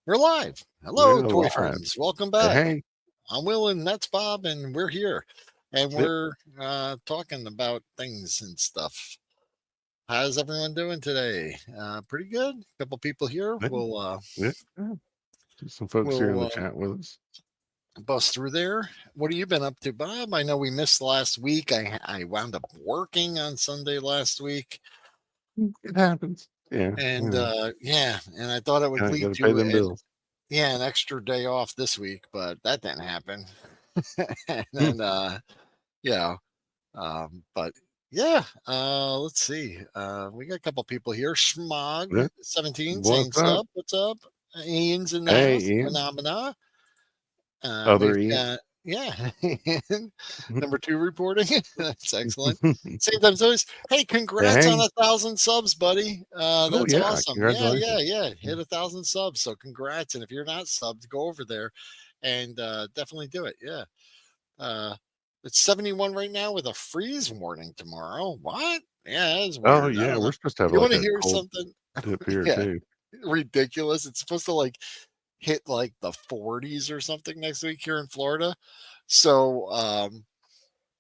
We're live. Hello, We're toy live. friends. Welcome back. Hey, I'm Will and that's Bob, and we're here. And yep, we're talking about things and stuff. How's everyone doing today? Pretty good. A couple people here. yep, yep, yeah. See some folks here in We'll the chat with us. bust through there. What have you been up to, Bob? I know we missed last week. I wound up working on Sunday last week, It happens. Yeah, and and I thought it would got lead to pay to them bills. an extra day off this week, but that didn't happen. and Hmm. then yeah, but yeah, let's see. We got a couple people here. Yeah. Schmog17 saying What's up? sup. What's up? Ian's in the Hey, house. Ian. Phenomena. Other We've Ian. got Ian, number two reporting. That's excellent. Same time as always. Hey, congrats on Hey. 1,000 subs, buddy. Oh That's yeah, awesome. congratulations. Yeah. Hit 1,000 subs. So congrats. And if you're not subbed, go over there and definitely do it. Yeah. Uh, it's 71 right now with a freeze warning tomorrow. What? Yeah, that's Oh weird. I yeah, don't know. we're supposed to have You want like to a hear cold something? tip here Yeah, too. ridiculous. It's supposed to like hit like the 40s or something next week here in Florida. So,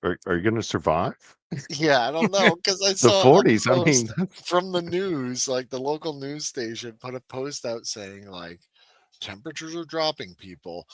Are you going to survive? yeah, I don't know because I The saw a 40s. I mean, post from the news, like the local news station put a post out saying like temperatures are dropping, people.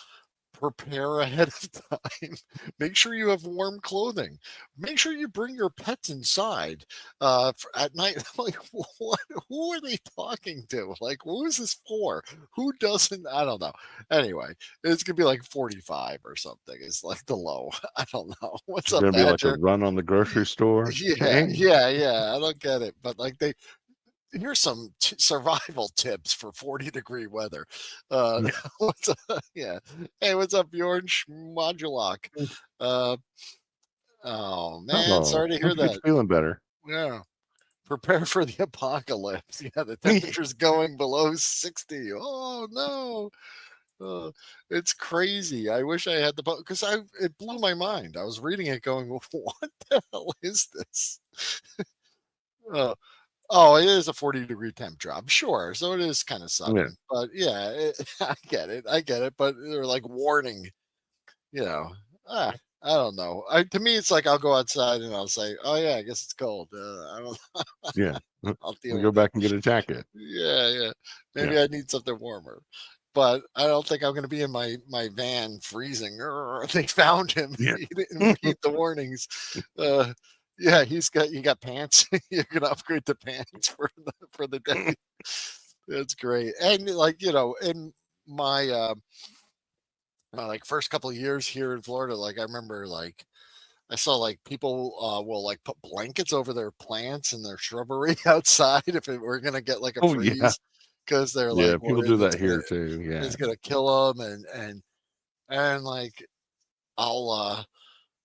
Prepare ahead of time. Make sure you have warm clothing. Make sure you bring your pets inside at night. I'm like, what? Who are they talking to? Like, who is this for? Who doesn't? I don't know. Anyway, it's gonna be like 45 or something. It's like the low. I don't know. What's it's up, going to be like a Badger? run on the grocery store. Yeah, Hey. yeah. I don't get it, but like they here's some survival tips for 40-degree weather. Uh, what's up? Yeah. Hey, what's up, Bjorn Schmodulok? Uh, oh man, Oh, sorry to hear hope you get that. feeling better. Yeah. Prepare for the apocalypse. Yeah, the temperature's going below 60. Oh no. Uh, it's crazy. I wish I had the because I it blew my mind. I was reading it going, what the hell is this? Uh, Oh, it is a 40-degree temp job, sure. So it is kind of Yeah. sudden, but yeah, I get it. I get it. But they're like warning, you know. Ah, I don't know. To me, it's like I'll go outside and I'll say, "Oh yeah, I guess it's cold." I don't. Yeah. I'll We deal go with it. back and get a jacket. Yeah. Yeah. Maybe I need something warmer, but I don't think I'm going to be in my van freezing. They found him. Yeah. He didn't read the warnings. Uh, yeah, you got pants. You're gonna upgrade the pants for the day. That's great. And like in my my like first couple of years here in Florida, like I remember like I saw like people will like put blankets over their plants and their shrubbery outside if it were gonna get like a Oh, yeah. freeze because they're Yeah, like people worried do that here too, it's yeah. gonna kill them and like I'll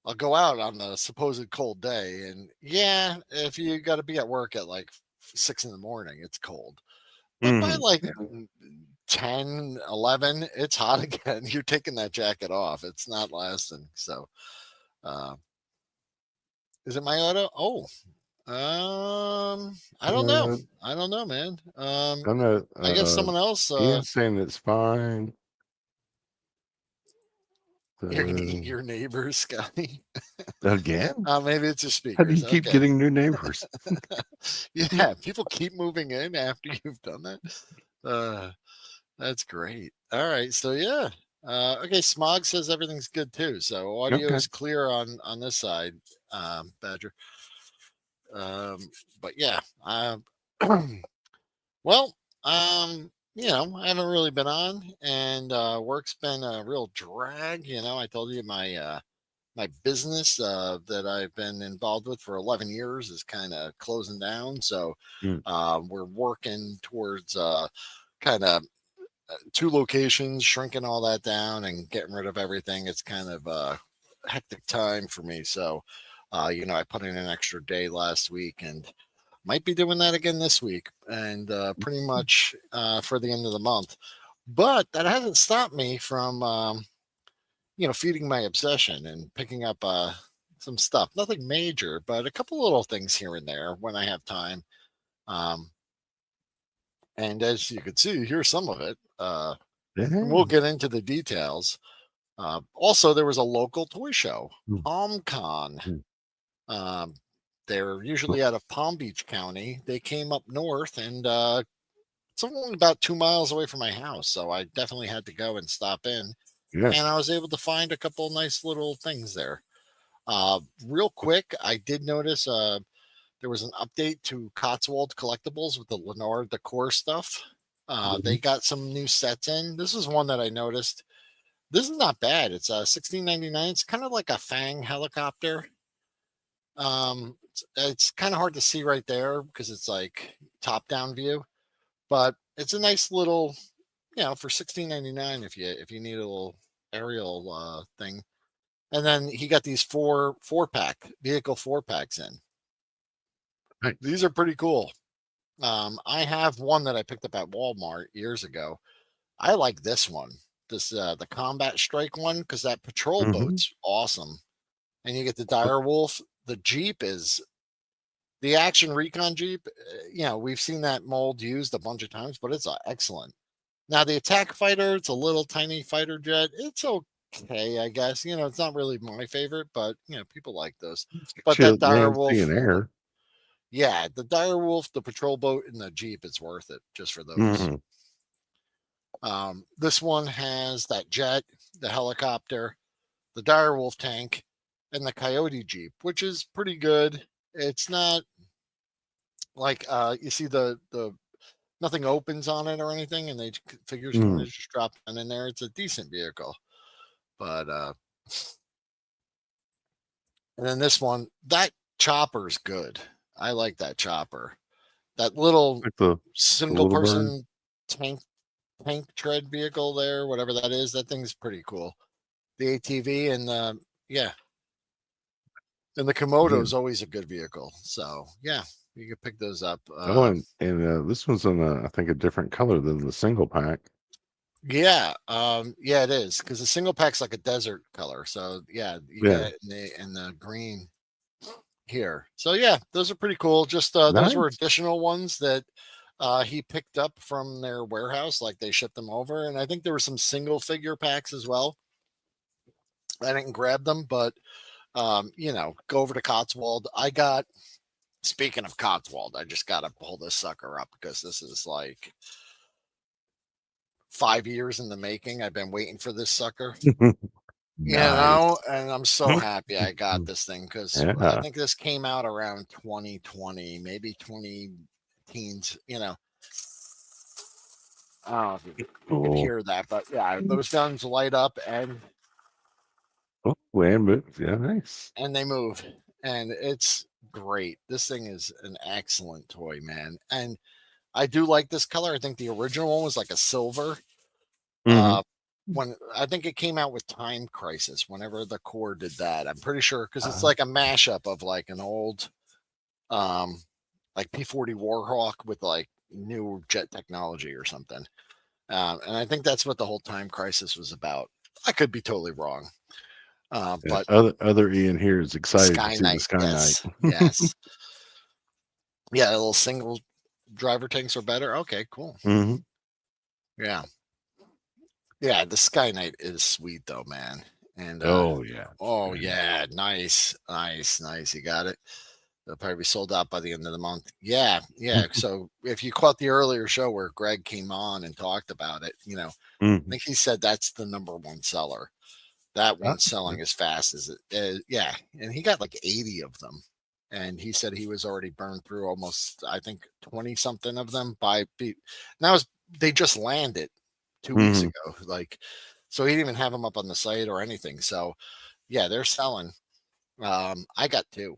I'll go out on a supposed cold day and yeah, if you got to be at work at like 6 in the morning, it's cold. But by Mhm. like Yeah, 10, 11, it's hot again. You're taking that jacket off. It's not lasting. So, uh, is it my auto? Oh, I don't know. uh, I don't know, man. I know, I guess someone else, Ian's saying it's fine. your, Uh, your neighbors, Scotty. again? Maybe it's your How do you speakers. keep Okay. getting new neighbors? Yeah. People keep moving in after you've done that. Uh, That's great. All right. So yeah. Okay. Smog says everything's good too. So audio Okay. is clear on this side, Badger. Um, but yeah. Well, I haven't really been on, and work's been a real drag. I told you my business that I've been involved with for 11 years is kind of closing down. So Mm. we're working towards kind of two locations, shrinking all that down and getting rid of everything. It's kind of a hectic time for me. So, I put in an extra day last week and might be doing that again this week and pretty much for the end of the month. But that hasn't stopped me from, feeding my obsession and picking up some stuff. Nothing major, but a couple little things here and there when I have time. Um, and as you can see, here's some of it. And we'll Dang. get into the details. Also, there was a local toy show, Mm, PalmCon. mm. Um, they're Oh, usually out of Palm Beach County. They came up north, and it's only about 2 miles away from my house. So I definitely had to go and stop in. yeah. And I was able to find a couple nice little things there. Real quick, I did notice there was an update to Cotswold Collectibles with the Leonard Decor stuff. They Mhm. got some new sets in. This is one that I noticed. This is not bad. It's 16.99. It's kind of like a Fang helicopter. It's kind of hard to see right there because it's like top down view, but it's a nice little, for 16.99 if you need a little aerial thing. And then he got these four pack vehicle 4 packs in. Nice. These are pretty cool. I have one that I picked up at Walmart years ago. I like this one. This the combat strike one because that patrol Mhm. boat's awesome. And you get the dire wolf. The Jeep is the action recon Jeep. We've seen that mold used a bunch of times, but it's excellent. Now the attack fighter, it's a little tiny fighter jet. It's okay, I guess. It's not really my favorite, but people like those. Let's get But you that dire land, sea, wolf, and air. yeah, the dire wolf, the patrol boat, and the Jeep, it's worth it just for those. Mhm. This one has that jet, the helicopter, the direwolf tank, and the coyote Jeep, which is pretty good. It's not like you see the nothing opens on it or anything, and they figures you want to Mm. just drop one in there. It's a decent vehicle, but and then this one, that chopper's good. I like that chopper. That little Like the single little bird. person tank tread vehicle there, whatever that is. That thing's pretty cool. The ATV and yeah, and the Komodo Yeah. is always a good vehicle. So yeah, you can pick those up. Oh, and this one's on I think a different color than the single pack. Yeah, yeah, it is because the single pack's like a desert color. So yeah, you Yeah. get it in the green here. So yeah, those are pretty cool. Just those were Nice. additional ones that he picked up from their warehouse, like they shipped them over. And I think there were some single figure packs as well. I didn't grab them, but go over to Cotswold. Speaking of Cotswold, I just got to pull this sucker up because this is like 5 years in the making. I've been waiting for this sucker, Nice. and I'm so happy I got this thing because I Yeah. think this came out around 2020, maybe 20 teens, I don't know if you could Cool. hear that, but yeah, those guns light up Oh, land moves. Yeah, nice. and they move, and it's great. This thing is an excellent toy, man. And I do like this color. I think the original one was like a silver. Mhm. Uh, when I think it came out with Time Crisis, whenever the core did that, I'm pretty sure because it's Uh, like a mashup of like an old, um, like P-40 Warhawk with like new jet technology or something. And I think that's what the whole Time Crisis was about. I could be totally wrong, yeah. but Other Ian here is excited to Sky see the Knight, Sky Knight. yes, yes, yeah, a little single driver tanks are better. Okay, cool. Mhm. Yeah, yeah, the Sky Knight is sweet though, man. And Oh, yeah. oh Very nice. yeah, nice, nice, nice. You got it. They'll probably be sold out by the end of the month. Yeah, yeah. So if you caught the earlier show where Greg came on and talked about it, I Mhm. think he said that's the number one seller. That Ah, one's selling as fast as it is. Yeah, and he got like 80 of them. And he said he was already burned through almost, I think, 20 something of them now they just landed 2 weeks mhm. ago. Like, so he didn't even have them up on the site or anything. So yeah, they're selling. I got two.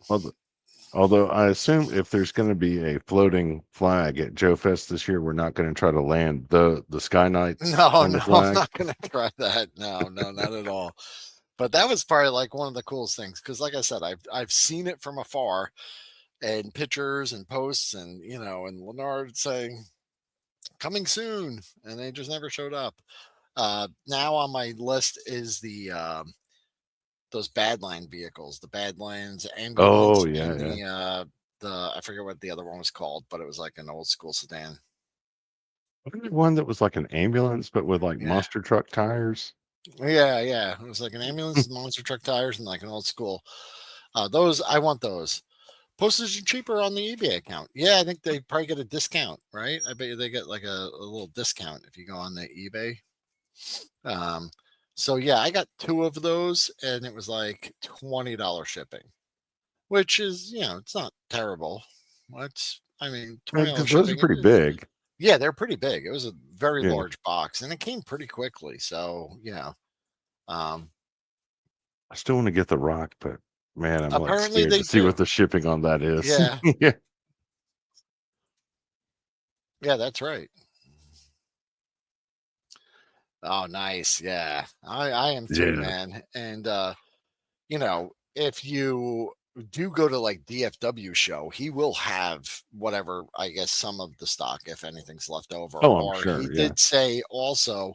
Although I assume if there's gonna be a floating flag at Joe Fest this year, we're not gonna try to land the Sky Knights No, on the no, I'm flag. not gonna try that. No, no, not at all. But that was probably like one of the coolest things because, like I said, I've seen it from afar and pictures and posts and Leonard saying coming soon, and they just never showed up. Now on my list is the those Badline vehicles, the Badlands ambulance Oh, yeah, and yeah. the I forget what the other one was called, but it was like an old school sedan. Wasn't there one that was like an ambulance, but with like Yeah. monster truck tires? Yeah, yeah. It was like an ambulance, monster truck tires, and like an old school. Those I want those. Postage are cheaper on the eBay account. Yeah, I think they probably get a discount, right? I bet you they get like a little discount if you go on the eBay. Um, so yeah, I got two of those, and it was like $20 shipping, which is it's not terrible. What's I mean, $20 Because those are shipping. pretty big. Yeah, they're pretty big. It was a very Yeah. large box, and it came pretty quickly. So um, I still want to get the rock, but man, I'm like apparently scared they to see what do. the shipping on that is. Yeah, Yeah. yeah, that's right. Oh, nice. Yeah, I am too, Yeah. man. And if you do go to like DFW show, he will have whatever, I guess, some of the stock if anything's left over. Oh, I'm Or he sure. Yeah. did say also,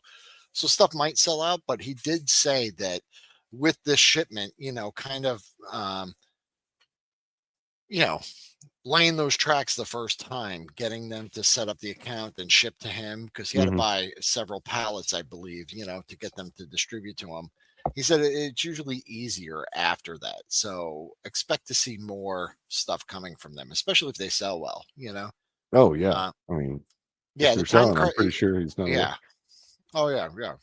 so stuff might sell out, but he did say that with this shipment, kind of, you know, laying those tracks the first time, getting them to set up the account and ship to him because he had to Hmm. buy several pallets, I believe, to get them to distribute to him. He said it's usually easier after that. So expect to see more stuff coming from them, especially if they sell well. Oh, yeah. Uh, I mean, if yeah, the they're time, selling, I'm pretty sure he's not yeah. rich. Oh, yeah, yeah.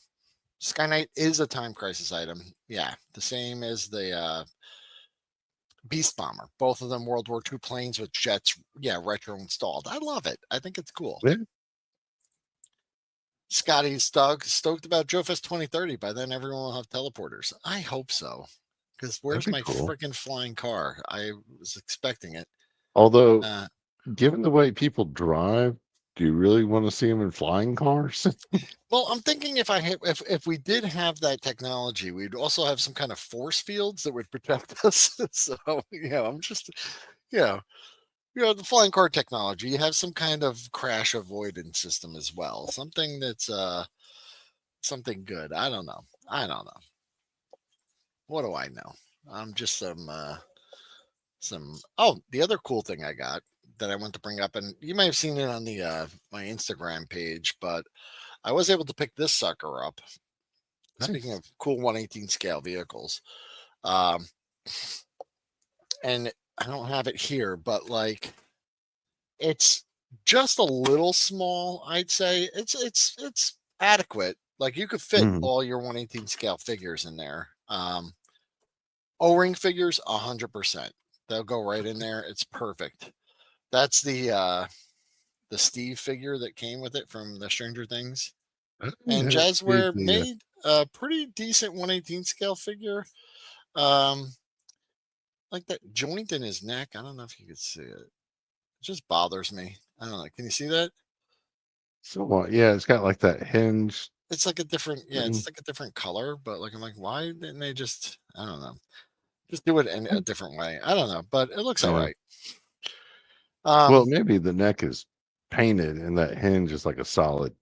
Sky Knight is a time crisis item. Yeah, the same as the Beast Bomber. Both of them World War II planes with jets, yeah, retro installed. I love it. I think it's cool. Yeah, Scotty's stoked about Joe Fest 2030. By then, everyone will have teleporters. I hope so. Because that'd where's be my cool. freaking flying car? I was expecting it. Although, Uh, given the way people drive, do you really want to see them in flying cars? well, I'm thinking if we did have that technology, we'd also have some kind of force fields that would protect us. So I'm just yeah, the flying car technology. You have some kind of crash avoidance system as well. Something that's something good. I don't know. I don't know. What do I know? I'm just some the other cool thing I got that I want to bring up, and you may have seen it on the my Instagram page, but I was able to pick this sucker up. Speaking Nice. of cool 118 scale vehicles, um, and I don't have it here, but like it's just a little small. I'd say it's adequate. Like you could fit Mhm. all your 118 scale figures in there. O-ring figures, 100%. They'll go right in there. It's perfect. That's the Steve figure that came with it from the Stranger Things. I And haven't seen Jazzware the, made a pretty decent 118 scale figure. Um, like that joint in his neck. I don't know if you could see it. It just bothers me. I don't know. Can you see that? yeah, it's got like that hinge It's like a different, yeah, thing. it's like a different color, but like I'm like, why didn't they just I don't know. Just do it in a different way. I don't know, but it looks all Yeah. right. Well, Um, maybe the neck is painted and that hinge is like a solid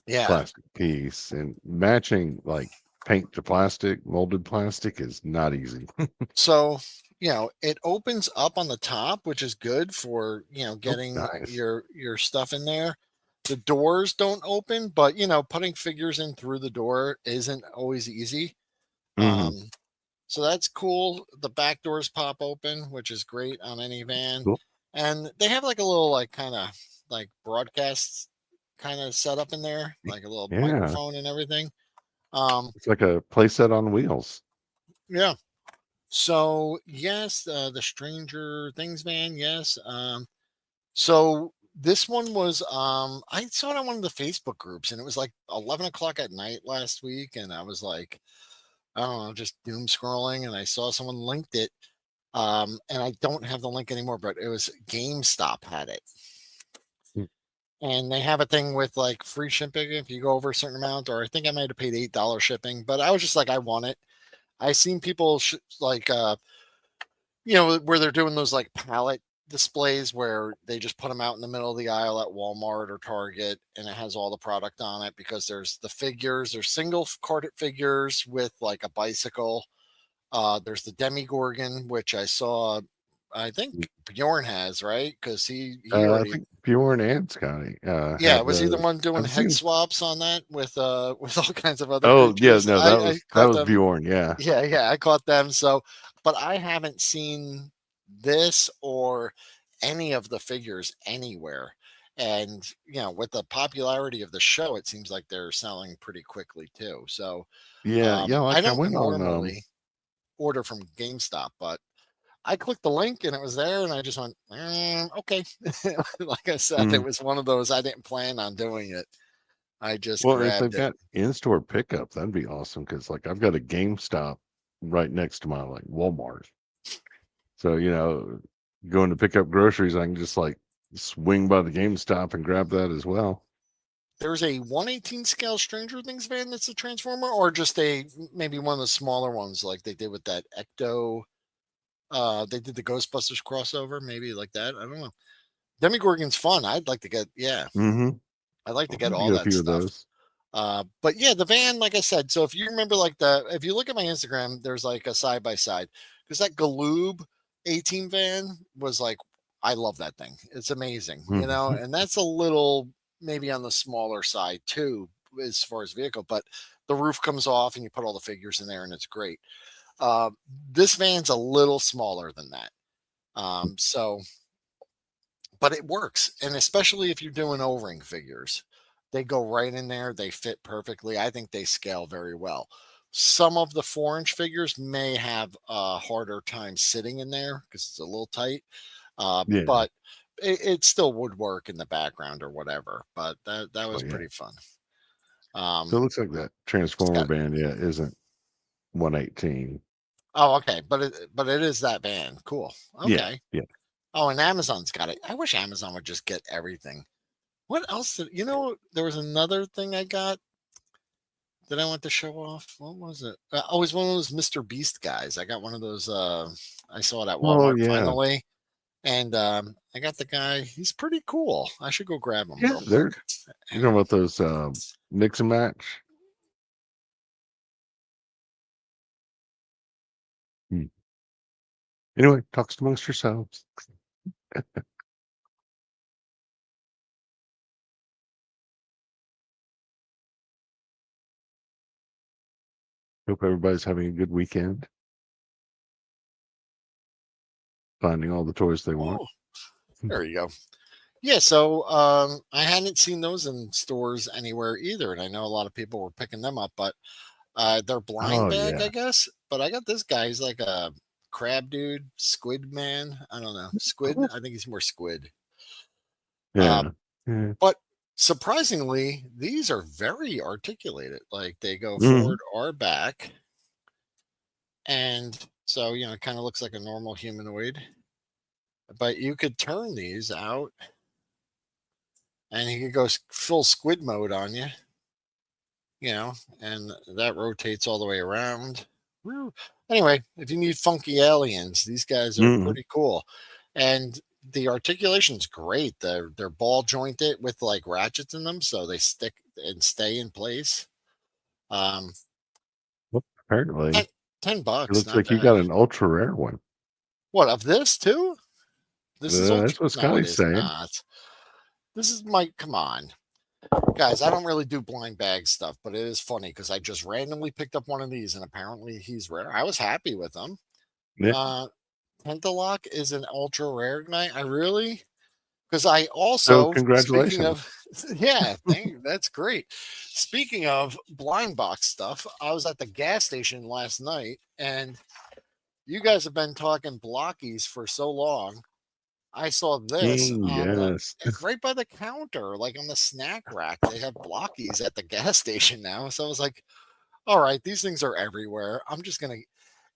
yeah. plastic piece, and matching like paint to plastic, molded plastic is not easy. So, it opens up on the top, which is good for, Oh, getting nice. your stuff in there. The doors don't open, but putting figures in through the door isn't always easy. Hmm. Um, so that's cool. The back doors pop open, which is great on any van. Cool. And they have like a little like kind of like broadcast kind of setup in there, like a little Yeah, microphone and everything. Um, it's like a playset on wheels. yeah. So yes, the Stranger Things van, yes. So this one was I saw it on one of the Facebook groups and it was like 11 o'clock at night last week, and I was like, I don't know, just doom scrolling, and I saw someone linked it. And I don't have the link anymore, but it was GameStop had it. Mm. And they have a thing with like free shipping if you go over a certain amount, or I think I might have paid $8 shipping, but I was just like, I want it. I seen people like where they're doing those like pallet displays where they just put them out in the middle of the aisle at Walmart or Target, and it has all the product on it because there's the figures, there's single carded figures with like a bicycle. There's the Demigorgon, which I saw, I think Bjorn has, right? Because he I already, think Bjorn and Scotty yeah, have was he the those. one doing I've head seen. swaps on that with with all kinds of other Oh yeah, creatures? no, I that caught was them. Bjorn. Yeah. Yeah, yeah, I caught them. So, but I haven't seen this or any of the figures anywhere. And with the popularity of the show, it seems like they're selling pretty quickly too. So, Yeah, yeah. I Like I don't went on. normally order from GameStop, but I clicked the link and it was there, and I just went, okay. Like I said, it Mm, was one of those I didn't plan on doing it. I just well, if they've grabbed it. got in-store pickup, that'd be awesome. Because like I've got a GameStop right next to my like Walmart, so going to pick up groceries, I can just like swing by the GameStop and grab that as well. There's a 118 scale Stranger Things van that's a Transformer, or just a maybe one of the smaller ones like they did with that Ecto. They did the Ghostbusters crossover, maybe like that. I don't know. Demigorgon's fun. I'd like to get, yeah, Mm-hmm. I'd like to I'll get probably all get a that few of stuff. those. But yeah, the van, like I said, so if you remember, like if you look at my Instagram, there's like a side by side because that Galoob 18 van was like, I love that thing. It's amazing, Mhm. and that's a little maybe on the smaller side too, as far as vehicle, but the roof comes off and you put all the figures in there and it's great. Uh, this van's a little smaller than that. So, but it works. And especially if you're doing O-ring figures, they go right in there. They fit perfectly. I think they scale very well. Some of the 4-inch figures may have a harder time sitting in there because it's a little tight. Yeah. But it still would work in the background or whatever. But that Oh was yeah. pretty fun. So it Um, looks like that it's Transformer got band, yeah, isn't 118. Oh, okay, but it is that band. Cool. Yeah, Okay. yeah. Oh, and Amazon's got it. I wish Amazon would just get everything. What else did there was another thing I got that I want to show off. What was it? Oh, it was one of those Mr. Beast guys. I got one of those I saw it at Oh Walmart yeah. finally. And I got the guy. He's pretty cool. I should go grab him Yeah, real quick. you're talking And about those mix and match. Hmm. Anyway, talks amongst yourselves. Hope everybody's having a good weekend, finding all the toys they want. oh, there you go. Yeah, so I hadn't seen those in stores anywhere either, and I know a lot of people were picking them up, but they're blind Oh bag, I yeah. guess. But I got this guy. He's like a crab dude, squid man. I don't know, squid. Oh, I think he's more squid. Uh, yeah. Yeah. but surprisingly, these are very articulated. Like they go Mhm. forward or back, and so it kind of looks like a normal humanoid. But you could turn these out, and he could go full squid mode on you. And that rotates all the way around. Woo. Anyway, if you need funky aliens, these guys are Mhm. pretty cool. And the articulation's great. They're ball jointed with like ratchets in them, so they stick and stay in place. Um, Well, apparently, 10, it $10, looks not like you bad. got an ultra rare one. What of this too? This is ultra. That's what No, it Scotty's is saying. not. This is my. Come on. Guys, I don't really do blind bag stuff, but it is funny because I just randomly picked up one of these and apparently he's rare. I was happy with him. Yeah. Uh Pentalock is an ultra rare tonight. I really because I So also speaking congratulations. of yeah, that's great. Speaking of blind box stuff, I was at the gas station last night and you guys have been talking blockies for so long. I saw this on the Yes. right by the counter, like on the snack rack. They have blockies at the gas station now. So I was like, all right, these things are everywhere. I'm just gonna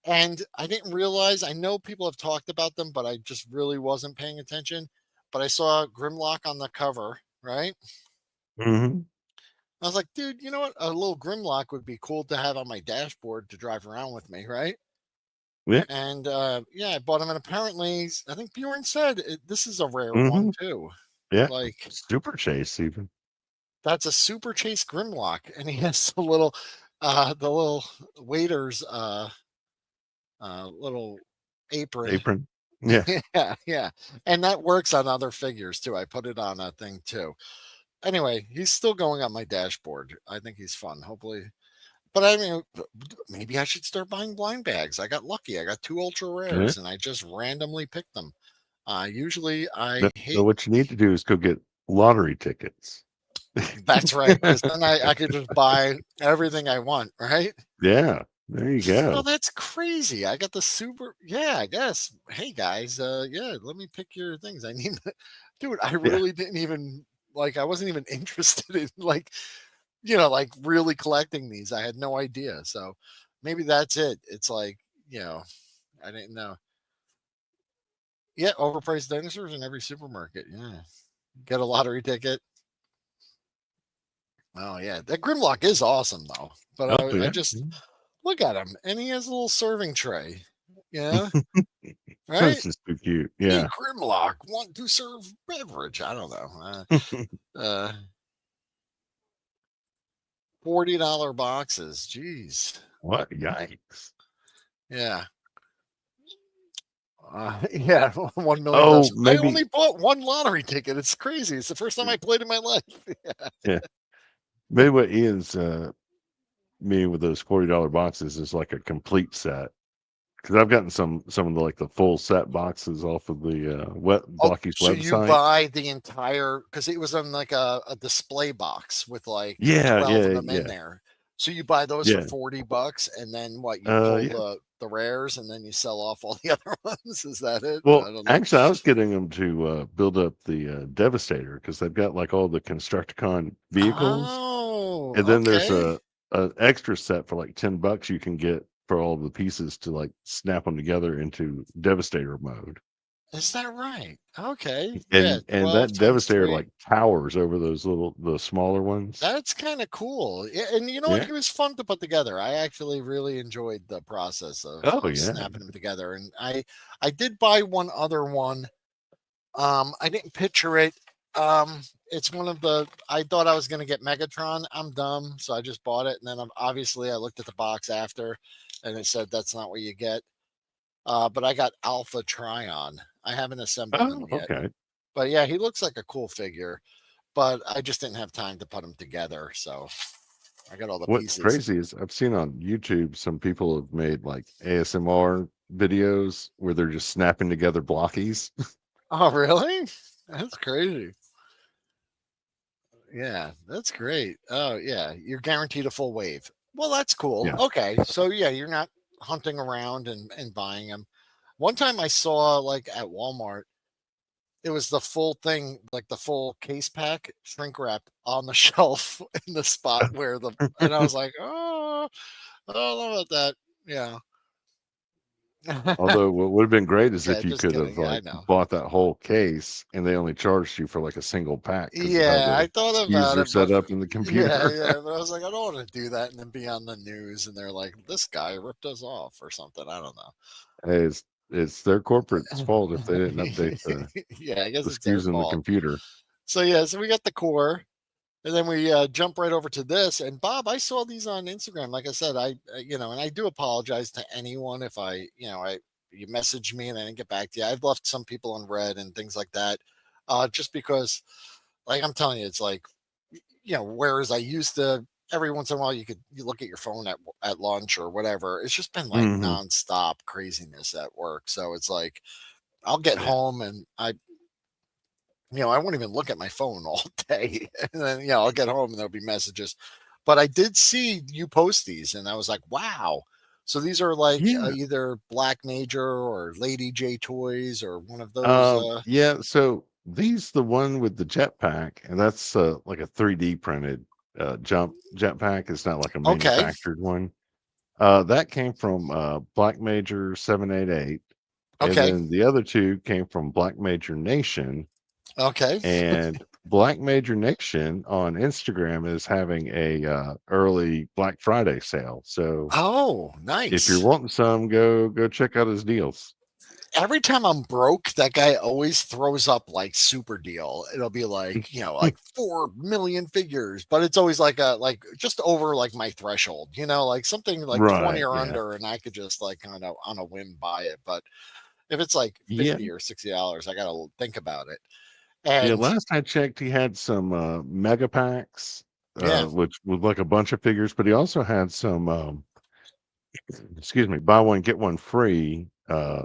and I didn't realize I know people have talked about them, but I just really wasn't paying attention. But I saw Grimlock on the cover, right? Hmm. I was like, dude, you know what? A little Grimlock would be cool to have on my dashboard to drive around with me, right? Yeah. And yeah, I bought them, and apparently, I think Bjorn said this is a rare one Hmm. too. Yeah. Like Super chase even. that's a Super Chase Grimlock, and he has the little waiter's little apron, Apron. Yeah. Yeah, yeah. And that works on other figures too. I put it on a thing too. Anyway, he's still going on my dashboard. I think he's fun. Hopefully. But I mean, maybe I should start buying blind bags. I got lucky. I got two ultra Yeah. rares and I just randomly picked them. Usually No, I no, hate. what you need to do is go get lottery tickets. That's right. Because then I could just buy everything I want, right? Yeah, there you Oh, go. that's crazy. I got the super. Yeah, I guess. Hey guys, yeah, let me pick your things. I need, dude. I Yeah. really didn't even like. I wasn't even interested in like, like really collecting these. I had no idea. So maybe that's it. It's like, I didn't know. Yeah, overpriced dinosaurs in every supermarket. Yeah, get a lottery ticket. Oh yeah, that Grimlock is awesome though. But Oh, I yeah. just look at him, and he has a little serving tray. Yeah, That's right. just too cute. Hey, Yeah. Grimlock, want to serve beverage? I don't know. Uh, $40 boxes. Jeez. What? Yikes. Yeah. Yeah. 1 million Oh, does. I maybe. only bought one lottery ticket. It's crazy. It's the first time I played in my life. Yeah. Yeah. Maybe what Ian's meaning with those $40 boxes is like a complete set. Because I've gotten some of the like the full set boxes off of the Oh, Blocky's so you website. buy the entire because it was on like a display box with like Yeah, 12 of yeah, them in yeah, there. So you buy those for yeah. $40 and then what you pull Yeah. the rares and then you sell off all the other ones. Is that it? Well, I don't know. actually, I was getting them to build up the Devastator because they've got like all the Constructicon vehicles, Oh, and then there's okay. a extra set for like $10 you can get for all the pieces to like snap them together into Devastator mode. Is that right? Okay. Yeah, And 12 that times Devastator 3. like towers over the smaller ones. That's kind of cool. Yeah, and you know what? Yeah. He was fun to put together. I actually really enjoyed the process Oh of yeah. snapping them together. And I did buy one other one. I didn't picture it. It's one of the. I thought I was going to get Megatron. I'm dumb, so I just bought it, and then obviously I looked at the box after, and it said that's not what you get. But I got Alpha Trion. I haven't assembled him Oh, yet, okay. but yeah, he looks like a cool figure. But I just didn't have time to put them together, so I got all the What's pieces. crazy is I've seen on YouTube some people have made like ASMR videos where they're just snapping together blockies. Oh, really? That's crazy. Yeah, that's great. Oh, yeah, you're guaranteed a full wave. Well, that's cool. Yeah. Okay, so yeah, you're not hunting around and buying them. One time I saw like at Walmart, it was the full thing, like the full case pack, shrink wrapped on the shelf in the spot where and I was like, oh, I don't know about that. Yeah. Although what would have been great is Yeah, if you just could have kidding. Yeah, I like know. bought that whole case and they only charged you for like a single pack because of how Yeah, I the thought SKUs about are it, set but up in the yeah, computer. yeah, but I was like, I don't want to do that and then be on the news and they're like, this guy ripped us off or something. I don't Hey, it's their corporate's fault if they didn't know. update the, Yeah, I guess the it's their SKUs in the fault. computer. So yeah, so we got the core, and then we jump right over to this. And Bob, I saw these on Instagram. Like I said, and I do apologize to anyone if you messaged me and I didn't get back to you. I've left some people on red and things like that, just because, like I'm telling you, it's like, whereas I used to every once in a while you look at your phone at lunch or whatever. It's just been like Hmm. nonstop craziness at work. So it's like I'll get Yeah. home and I won't even look at my phone all day. And then, I'll get home and there'll be messages. But I did see you post these and I was like, wow. So these are like Yeah. either Black Major or Lady J Toys or one of those. Yeah. So these the one with the jetpack, and that's like a 3D printed jetpack. It's not like a Okay. manufactured one. That came from Black Major 788, and Okay. then the other two came from Black Major Nation. Okay. And Black Major Nation on Instagram is having a early Black Friday sale. So Oh, if you're nice. wanting some, go check out his deals. Every time I'm broke, that guy always throws up like super deal. It'll be like, like 4 million figures, but it's always like just over like my threshold, like something like 20 Right. or Yeah. under, and I could just like kind of on a whim buy it. But If it's like Yeah. $50 or $60, I gotta think about it. Yeah, And last I checked, he had some mega packs, yeah, which was like a bunch of figures, but he also had some excuse me, buy one get one free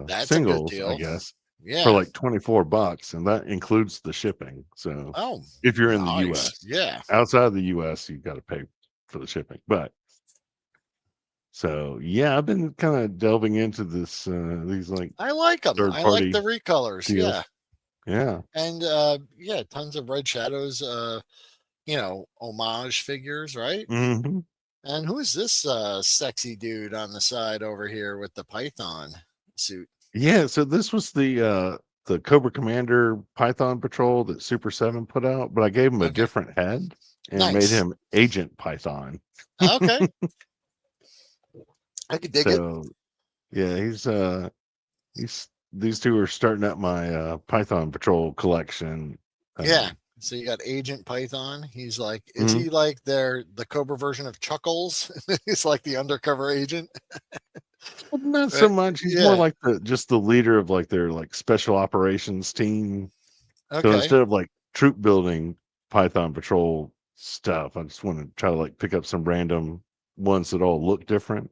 that's a good singles, I deal. guess, for Yeah. like $24, and that includes the shipping. So Oh, if you're in the nice. US, Yeah. outside of the US, you got to pay for the shipping. But so yeah, I've been kind of delving into this these like I like them. third I like the party recolors. deals. Yeah. Yeah. And yeah, tons of Red Shadows homage figures, right? Hmm. And who is this sexy dude on the side over here with the Python suit? Yeah, so this was the Cobra Commander Python Patrol that Super 7 put out, but I gave him a Okay. different head and made Nice. him Agent Python. Okay. I could dig it. So yeah, he's these two are starting up my Python Patrol collection. Yeah. Um, So you got Agent Python. He's like, is mhm. he like the Cobra version of Chuckles? He's like the undercover agent, But not so right? much. He's more Yeah. like the just the leader of like their like special operations team. So Okay. instead of like troop building Python Patrol stuff, I just want to try to like pick up some random ones that all look different.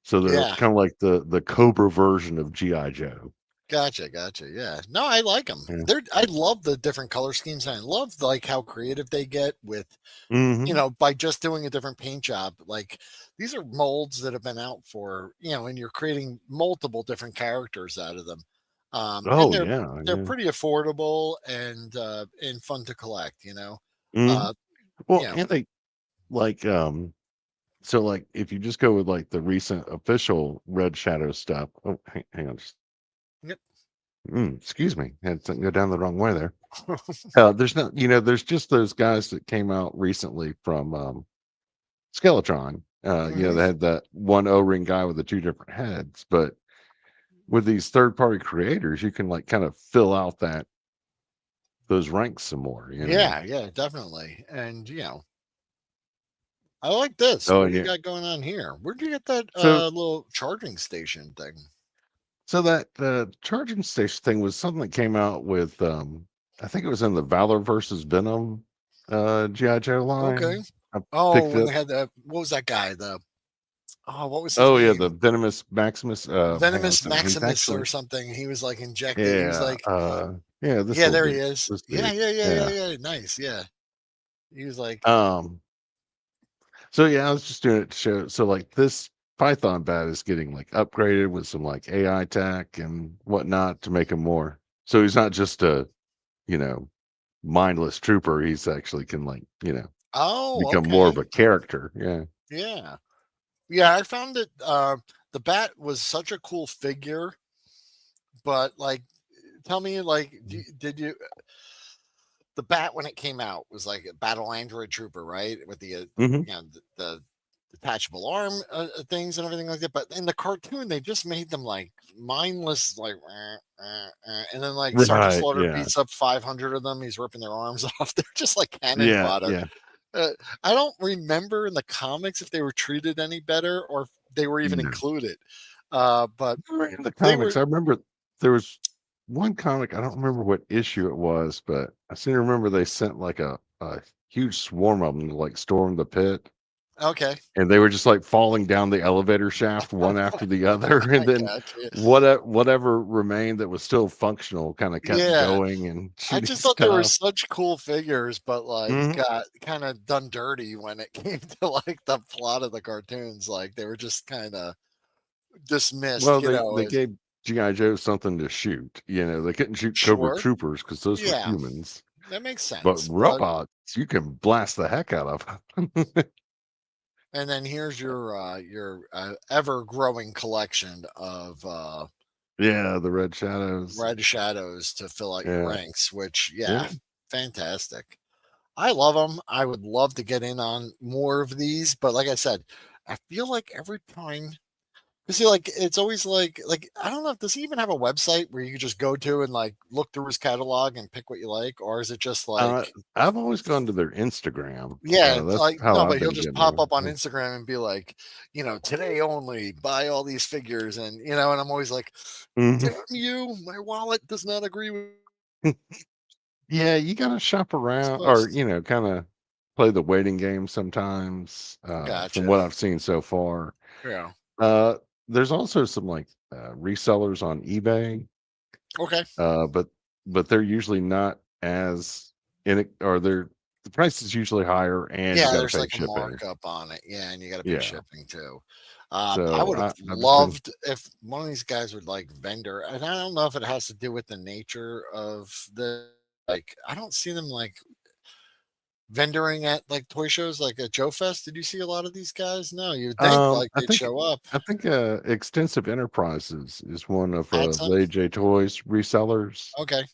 So they're Yeah. kind of like the Cobra version of GI Joe. Gotcha, gotcha. Yeah. No, I like them. Yeah. I love the different color schemes. And I love like how creative they get with, Hmm. by just doing a different paint job. Like these are molds that have been out for, and you're creating multiple different characters out of them. And Oh yeah, they're yeah. pretty affordable and fun to collect. Mhm. Uh, Well, you know, and they like so like if you just go with like the recent official Red Shadow stuff. Oh, hang on. yep. Excuse me, had to go down the wrong way there. There's not, there's just those guys that came out recently from Skeletron. Hmm. They had that one O-ring guy with the two different heads, but with these third-party creators, you can like kind of fill out those ranks some more. Yeah, yeah, definitely. And I like this. Oh, What and do you yeah. got going on here? Where'd you get that So little charging station thing? so that charging station thing was something that came out with I think it was in the Valor versus Venom GI Joe Okay. line. I Oh, picked when up. they had that, what was that guy? What was his Oh yeah, name? the Venomous Maximus. Hang on a Venomous second. He's Maximus or actually, something. He was like injected. He was yeah, like, yeah, this yeah, little there he dude. is. This Yeah, dude. yeah, yeah, yeah, Yeah. yeah. Nice. Yeah. He was like, Um so yeah, I was just doing it to show, so like this Python bat is getting like upgraded with some like AI tech and whatnot to make him more, so he's not just a, you know, mindless trooper. He's actually can like, oh, become more of okay. a character. Yeah. Yeah. Yeah. I found that the bat was such a cool figure, but like, tell me, like, did you, the bat when it came out was like a battle android trooper, right? With Hmm. the detachable arm things and everything like that. But in the cartoon, they just made them like mindless, like, and then like Sergeant Right. Slaughter Yeah. beats up 500 of them. He's ripping their arms off. They're just like cannon Yeah. fodder. Yeah. Uh, I don't remember in the comics if they were treated any better or if they were even No. included. But Remember in the they were comics, I remember there was one comic, I don't remember what issue it was, but I seem to remember they sent like a huge swarm of them to like storm the pit. okay. And they were just like falling down the elevator shaft one after the other. And I then got you. whatever remained that was still functional kind of kept Yeah. going and I shooting just thought they were stuff. such cool figures, but like Hmm. got kind of done dirty when it came to like the plot of the cartoons. Like they were just kind of dismissed, Well, they as gave G.I. Joe something to shoot. They couldn't shoot Cobra sure. Troopers because those were Yeah, humans. that makes But sense. But robots, you can blast the heck out of 'em. and then here's your ever growing collection of Yeah, the Red Shadows. red shadows to fill out your Yeah, ranks, which yeah, yeah. fantastic. I love them. I would love to get in on more of these, but like I said, I feel like every time You see, like it's always like I don't know if does he even have a website where you can just go to and like look through his catalog and pick what you like, or is it just Uh, like I've always gone to their Instagram. yeah, That's like how no, I've but he'll been just getting pop up on them. Instagram and be like, today only, buy all these figures, and and I'm always like, Mhm. damn you, my wallet does not agree with Yeah, you gotta shop this around or, post. kinda play the waiting game sometimes, from Gotcha. what I've seen so far. Yeah. Uh, there's also some, like, resellers on eBay, Okay. but they're usually not as in it or the price is usually higher and you Yeah, gotta there's pay like a shipping. markup on it. Yeah, and you got to pay Yeah. shipping too. I So would have I've just been loved if one of these guys would like vendor, and I don't know if it has to do with the nature of the like. I don't see them like vendoring at like toy shows, like at Joe Fest. Did you see a lot of these guys? No, you'd think like I they'd think show up. Extensive Enterprises is one of, Had the some. AJ Toys resellers Okay.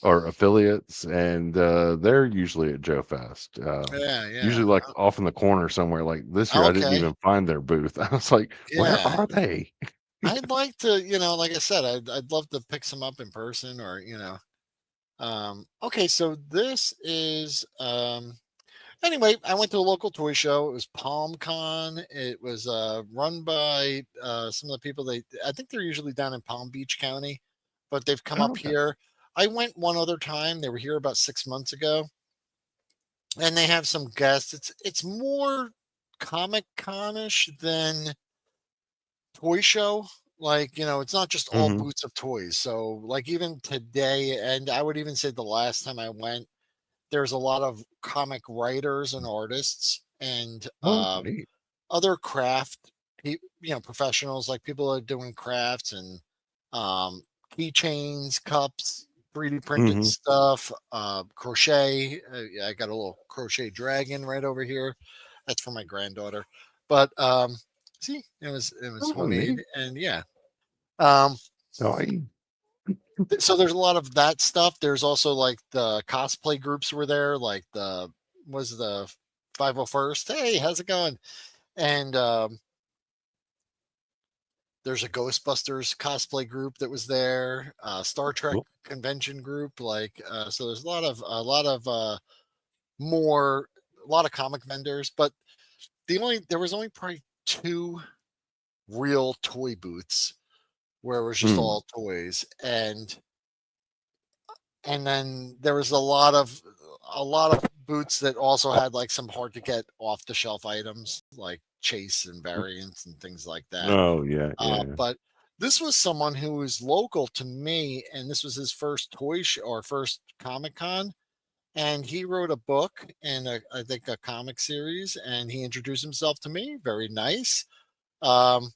or affiliates, and, they're usually at Joe Fest, Yeah. usually, Yeah. like, off in the corner somewhere, like, this year, I didn't Okay. even find their booth. I was like, "Where Yeah. are they?" I'd like to, like I said, I'd love to pick some up in person or okay, so this is anyway, I went to a local toy show. It was PalmCon. It was run by some of the people I think they're usually down in Palm Beach County, but they've come Oh, up okay. here. I went one other time. They were here about 6 months ago, and they have some guests. It's more Comic Con-ish than toy show. Like, it's not just all Mhm. boots of toys. So like even today, and I would even say the last time I went, there's a lot of comic writers and artists and Oh, neat. other craft professionals, like people that are doing crafts and um, keychains, cups, 3D printed Mhm. stuff, crochet. Yeah, I got a little crochet dragon right over here. That's for my granddaughter. But see, it was Oh, homemade, neat. and yeah. Um, Oh, I so there's a lot of that stuff. There's also like the cosplay groups were there, like was the 501st. Hey, how's it going? And there's a Ghostbusters cosplay group that was there, Star Trek cool. convention group, like so there's more a lot of comic vendors, but there was only probably two real toy booths where it was just Mm. all toys, and then there was a lot of booths that also had like some hard to get off the shelf items like chase and variants and things like that. Oh, yeah, yeah. But this was someone who was local to me, and this was his first toy show or first Comic Con. And he wrote a book and I think a comic series, and he introduced himself to me. Very nice, um,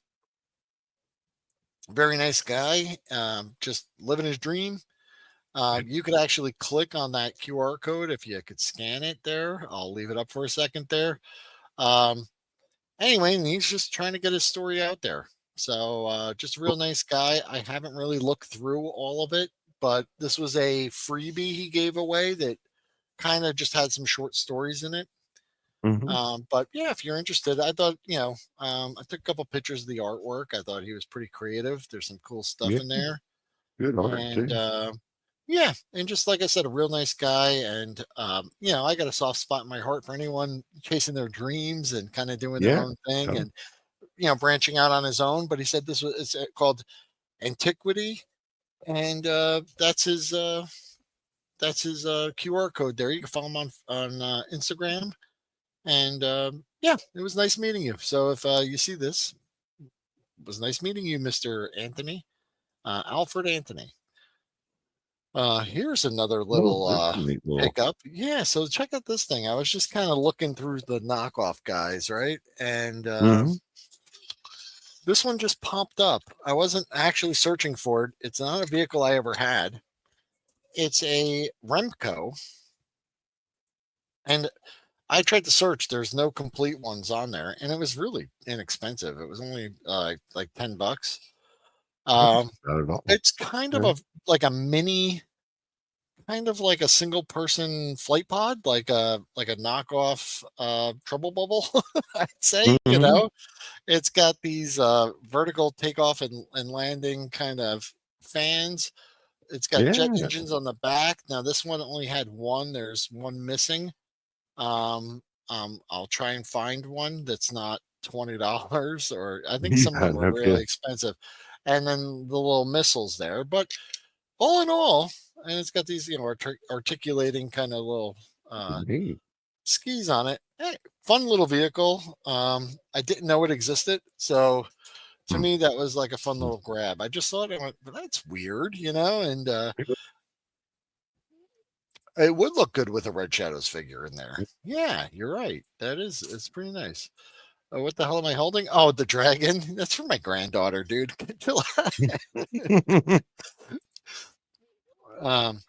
very nice guy. Just living his dream. You could actually click on that QR code if you could scan it there. I'll leave it up for a second there. Um, anyway, and he's just trying to get his story out there. So just a real nice guy. I haven't really looked through all of it, but this was a freebie he gave away that kind of just had some short stories in it. Mhm. But yeah, if you're interested, I thought, I took a couple pictures of the artwork. I thought he was pretty creative. There's some cool stuff Yeah, in there. good art And too. yeah, and just like I said, a real nice guy. And, I got a soft spot in my heart for anyone chasing their dreams and kind of doing their Yeah. own thing. Oh, And branching out on his own. But he said it's called Antiquity, and that's his QR code there. You can follow him on Instagram, and yeah, it was nice meeting you. So if you see this, it was nice meeting you, Mister Anthony, Alfred Anthony. Here's another oh, little that's a neat little pickup. Yeah, so check out this thing. I was just kind of looking through the knockoff guys, right? And Mhm. this one just popped up. I wasn't actually searching for it. It's not a vehicle I ever had. It's a Remco, and I tried to search. There's no complete ones on there, and it was really inexpensive. It was only like $10. Okay. Um, Not at all. it's kind of Okay. like a mini, kind of like a single person flight pod, like a knockoff Trouble Bubble, I'd say. Mhm. It's got these vertical takeoff and landing kind of fans. It's got jet Yeah. engines on the back. Now this one only had one. There's one missing. Um, I'll try and find one that's not $20, or I think some of Yeah, them are no really kidding. expensive. And then the little missiles there. But all in all, and it's got these, articulating kind of little Neat. skis on it. Hey, fun little vehicle. I didn't know it existed, so to Hmm. me that was like a fun little grab. I just thought, I went, "Well, that's weird," and it would look good with a Red Shadows figure in there. Yeah, you're right. It's pretty nice. Oh, what the hell am I holding? Oh, the dragon. That's for my granddaughter, dude. um,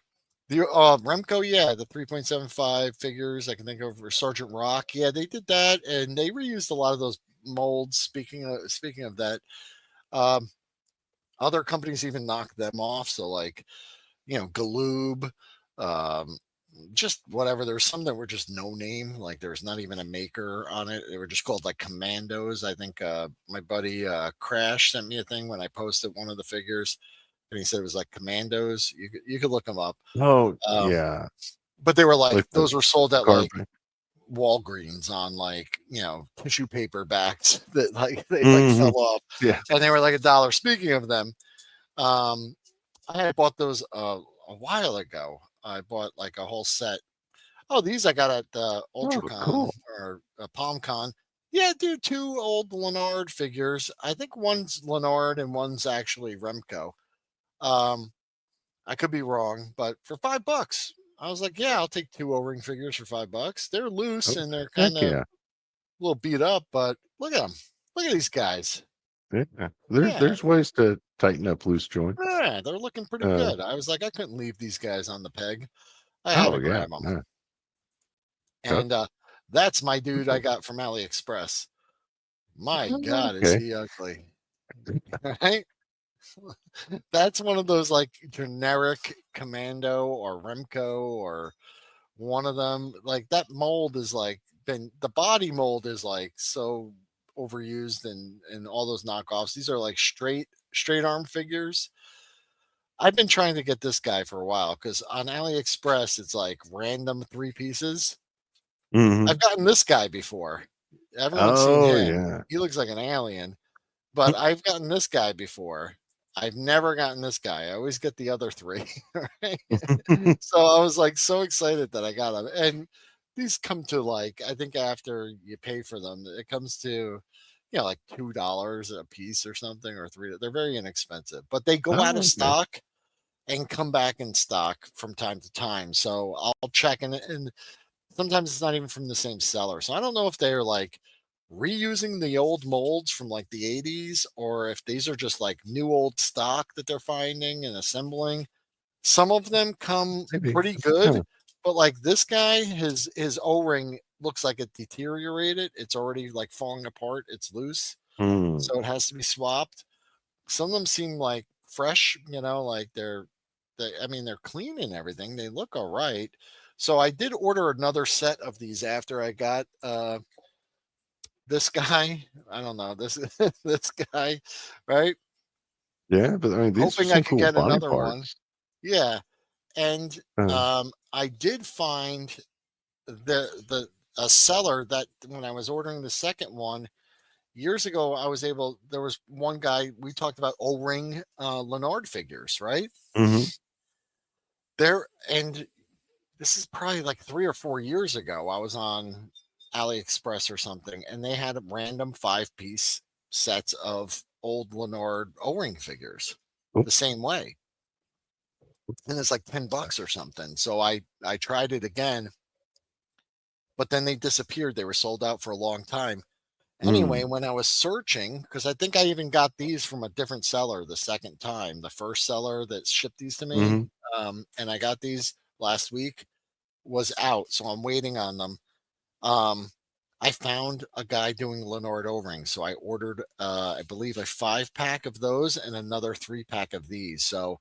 the Remco, yeah, the 3.75 figures I can think of for Sergeant Rock. Yeah, they did that, and they reused a lot of those molds. Speaking of that, um, other companies even knocked them off. So like, Galoob, um, just whatever. There's some that were just no name, like there was not even a maker on it. They were just called like Commandos. I think my buddy Crash sent me a thing when I posted one of the figures, and he said it was like Commandos. You could look them up. Oh, Um, yeah. but they were like, Like the those were sold at like carbon. Walgreens on like, tissue paper backs that like they like Hmm. fell off, Yeah. and they were like $1. Speaking of them, um, I had bought those a while ago. I bought like a whole set. Oh, these I got at Oh, UltraCon cool. or PalmCon. Yeah, dude, two old Leonard figures. I think one's Leonard and one's actually Remco. Um, I could be wrong, but for $5, I was like, yeah, I'll take two O-ring figures for $5. They're loose Oh, and they're kind heck of yeah. a little beat up, but look at them. Look at these guys. Yeah. Yeah, There's ways to tighten up loose joints. yeah, they're looking pretty Uh, good. I was like, I couldn't leave these guys on the peg. I had oh to yeah. grab them. No. Oh, And that's my dude I got from AliExpress. My God, is okay. he ugly? Right? That's one of those like generic Commando or Remco or one of them. Like that mold is like been the body mold is like so overused and all those knockoffs. These are like straight arm figures. I've been trying to get this guy for a while because on AliExpress it's like random three pieces. Hmm. I've gotten this guy before. Everyone's seen Oh him. yeah. He looks like an alien, but I've gotten this guy before. I've never gotten this guy. I always get the other three. Right? So I was like so excited that I got them. And these come to like, I think after you pay for them, it comes to, like $2 a piece or something, or three. They're very inexpensive, but they go out Oh, of okay. stock and come back in stock from time to time. So I'll check, and sometimes it's not even from the same seller. So I don't know if they're like reusing the old molds from like the 80s, or if these are just like new old stock that they're finding and assembling. Some of them come Maybe. pretty good, Huh. but like this guy, his O-ring looks like it deteriorated. It's already like falling apart. It's loose. Hmm. So it has to be swapped. Some of them seem like fresh, like I mean, they're clean and everything. They look all right. So I did order another set of these after I got this guy. I don't know, this this guy, right? Yeah, but I mean, these are Hoping I some could cool get body another one. parts. Yeah. And Uh, I did find the a seller that when I was ordering the second one years ago, there was one guy, we talked about O-ring Leonard figures, right? hmm. There, and this is probably like 3 or 4 years ago. I was on AliExpress or something, and they had random 5-piece sets of old Leonard O-ring figures the same way. And it's like $10 or something. So I tried it again, but then they disappeared. They were sold out for a long time. Anyway, Mm. when I was searching, because I think I even got these from a different seller the second time, the first seller that shipped these to me, Hmm. and I got these last week, was out. So I'm waiting on them. Um, I found a guy doing Leonard O-rings. So I ordered, I believe, a 5-pack of those and another 3-pack of these. So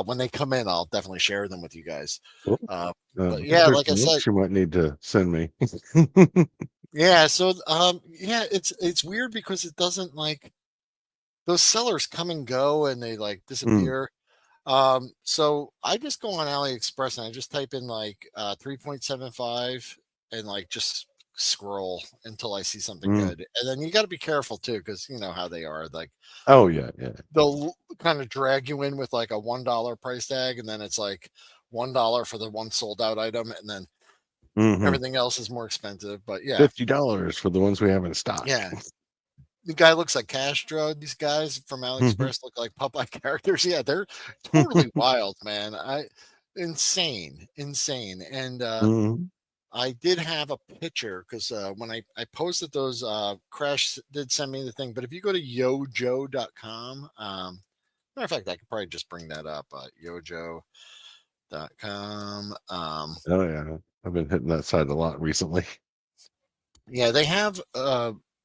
when they come in, I'll definitely share them with you guys. Cool. Uh, I but think yeah, there's like I some said, links you might need to send me. Yeah, so yeah, it's weird because it doesn't like those sellers come and go and they like Mm, disappear. So I just go on AliExpress and I just type in like 3.75 and like just scroll until I see something mm. good. And then you got to be careful too, because you know how they are. Like Oh yeah, yeah. they'll kind of drag you in with like a $1 price tag, and then it's like $1 for the one sold out item, and then Hmm. everything else is more expensive. But yeah, $50 for the ones we have in stock. yeah. The guy looks like Castro. These guys from Mhm. AliExpress look like Popeye characters. Yeah, they're totally wild, man. I insane, insane. And Mhm. I did have a picture because when I posted those, Crash did send me the thing. But if you go to yojo.com, matter of fact, I could probably just bring that up. Yojo.com. Oh yeah, I've been hitting that side a lot recently. Yeah, they have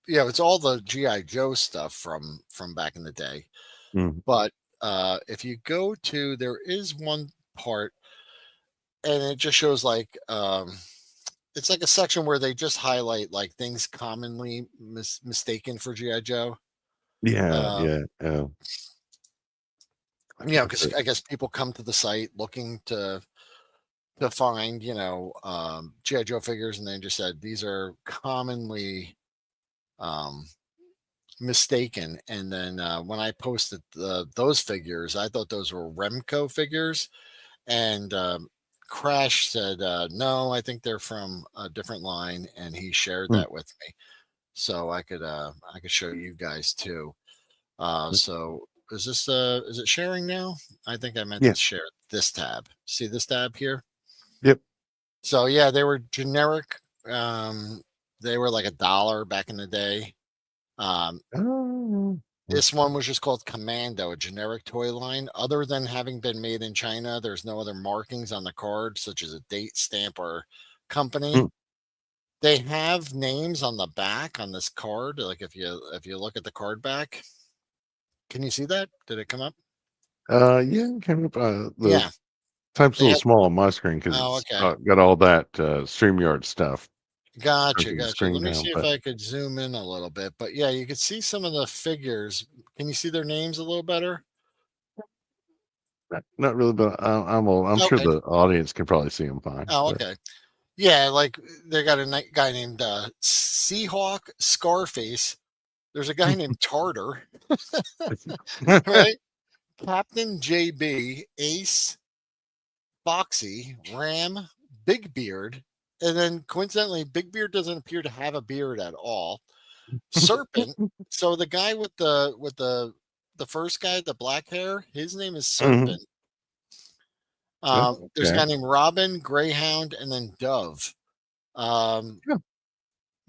it's all the GI Joe stuff from back in the day. Mm. But if you go to, there is one part, and it just shows like it's like a section where they just highlight like things commonly mistaken for GI Joe. Yeah, Um, yeah. Oh, because I guess people come to the site looking to find GI Joe figures, and they just said these are commonly um, mistaken. And then when I posted those figures, I thought those were Remco figures. And Crash said, "No, I think they're from a different line," and he shared mm. that with me, so I could show you guys too. So is it sharing now? I think I meant Yeah. to share this tab. See this tab here? Yep. So yeah, they were generic. Um, they were like $1 back in the day. Um, Oh. This one was just called Commando, a generic toy line. Other than having been made in China, there's no other markings on the card, such as a date stamp or Mm. company. They have names on the back on this card. Like if you look at the card back, can you see that? Did it come up? Yeah, came up. The Yeah, type's a they little have. small on my screen because Oh, it's okay. got all that StreamYard stuff Gotcha, shrinking the gotcha. screen Let me down. see if But I could zoom in a little bit. But yeah, you can see some of the figures. Can you see their names a little better? not really. But I'm sure Okay. the audience can probably see them fine. Oh, But okay. Yeah, like they got a guy named Seahawk Scarface. There's a guy named Tartar, right? Captain JB, Ace, Foxy, Ram, Big Beard, and then coincidentally, Big Beard doesn't appear to have a beard at all. Serpent. So the guy with the first guy, the black hair, his name is Mhm. Serpent. There's a Okay. guy named Robin, Greyhound, and then Dove. Um, Yeah.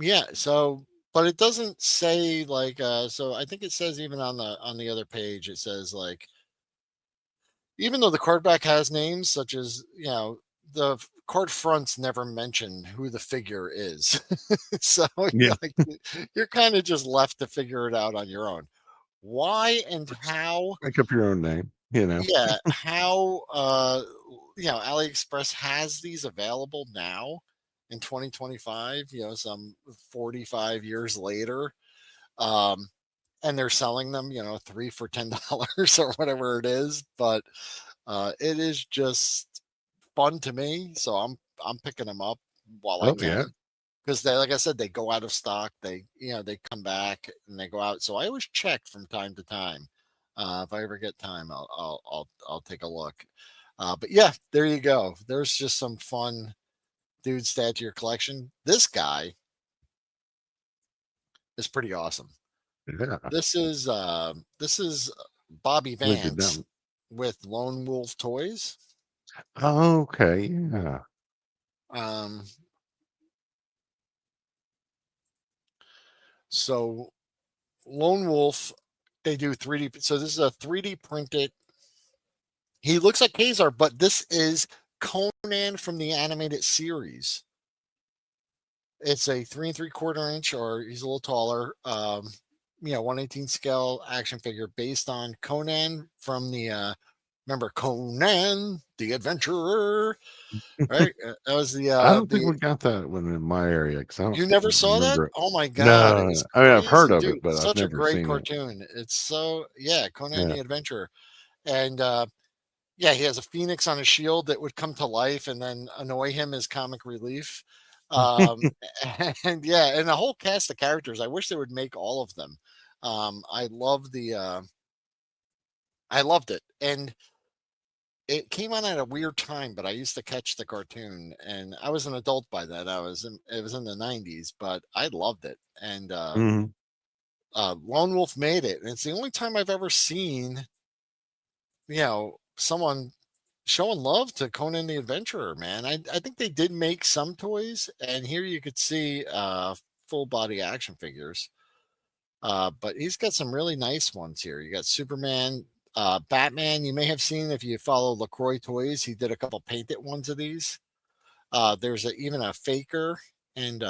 Yeah, so but it doesn't say like so I think it says even on the other page it says like even though the card back has names such as, card fronts never mention who the figure is. So Yeah. like you're kind of just left to figure it out on your own. Why and how Make up your own name. You know. yeah, how AliExpress has these available now in 2025, some 45 years later. Um, and they're selling them, three for $10 or whatever it is. But it is just fun to me. So I'm picking them up while I Oh yeah. can. Because they, like I said, they go out of stock. They come back and they go out. So I always check from time to time. If I ever get time, I'll take a look. But yeah, there you go. There's just some fun dudes to add to your collection. This guy is pretty awesome. Yeah. This is Bobby Look at Vance them. with Lone Wolf Toys. Okay. Yeah. Um, so Lone Wolf, they do 3D. So this is a 3D printed. He looks like Kazar, but this is Conan from the animated series. It's a 3 3/4 inch, or he's a little taller. 1/18 scale action figure based on Conan from the Remember Conan the Adventurer, right? That was I don't think the we got that one in my area because I don't you never saw that? remember it. Oh my god, it No, is I mean I've heard crazy, of it, dude. but I've Such a never great seen it. cartoon. It's so yeah, Conan Yeah. the Adventurer. And yeah, he has a phoenix on his shield that would come to life and then annoy him as comic relief. Um, and yeah, and the whole cast of characters. I wish they would make all of them. I love I loved it, and it came on at a weird time. But I used to catch the cartoon, and I was an adult by then. It was in the '90s, but I loved it. And Mhm. Lone Wolf made it, and it's the only time I've ever seen someone showing love to Conan the Adventurer, man. I think they did make some toys, and here you could see full body action figures. But he's got some really nice ones here. You got Superman, Batman. You may have seen if you follow LaCroix Toys, he did a couple painted ones of these. There's even a Faker and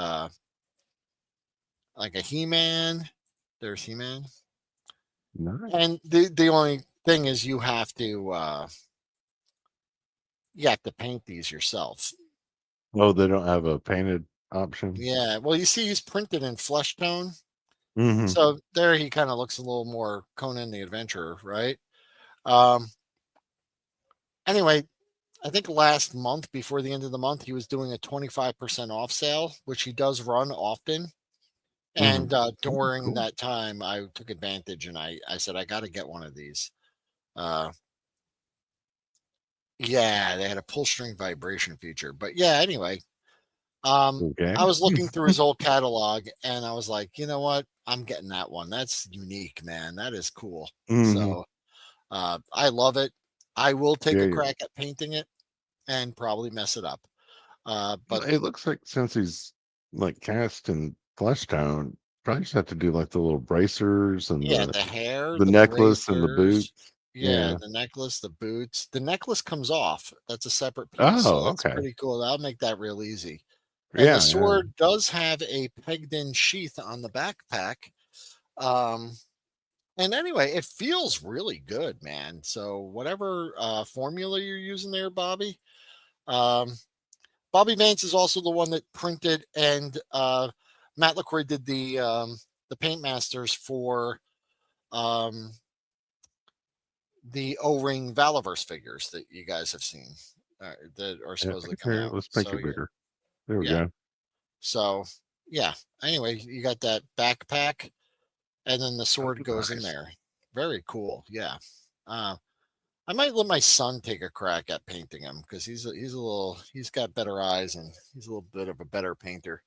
like a He-Man. There's He-Man, Nice. and the only thing is you have to paint these yourself. Oh, they don't have a painted option? Yeah, well, you see, he's printed in flesh tone, Mhm. so there he kind of looks a little more Conan the Adventurer, right? Um, anyway, I think last month, before the end of the month, he was doing a 25% off sale, which he does run often. And Mhm. Oh, during cool. that time, I took advantage and I said, I got to get one of these. Uh, yeah, they had a pull string vibration feature. But yeah, anyway, Okay. I was looking through his old catalog and I was like, you know what? I'm getting that one. That's unique, man. That is cool. Mhm. So I love it. I will take Yeah, a yeah. crack at painting it and probably mess it up. Well, But it looks like since he's like cast in flesh tone, probably just have to do like the little bracers and yeah, the hair, the the necklace and the bracers, boots. yeah, Yeah. the necklace, the boots. The necklace comes off. That's a separate piece. So Oh, that's okay. pretty cool. I'll make that real easy. And the Yeah, yeah. sword does have a pegged in sheath on the backpack. Um, and anyway, it feels really good, man. So whatever formula you're using there, Bobby, um, Bobby Vance is also the one that printed and Matt LaCroix did the paint masters for um, the O-ring Valaverse figures that you guys have seen that are Yeah, supposedly coming here, out. let's make So it bigger. There we yeah, go. so yeah. Anyway, you got that backpack, and then the Oh, sword goes in nice. there. Very cool. Yeah. Uh, I might let my son take a crack at painting him because he's got better eyes and he's a little bit of a better painter.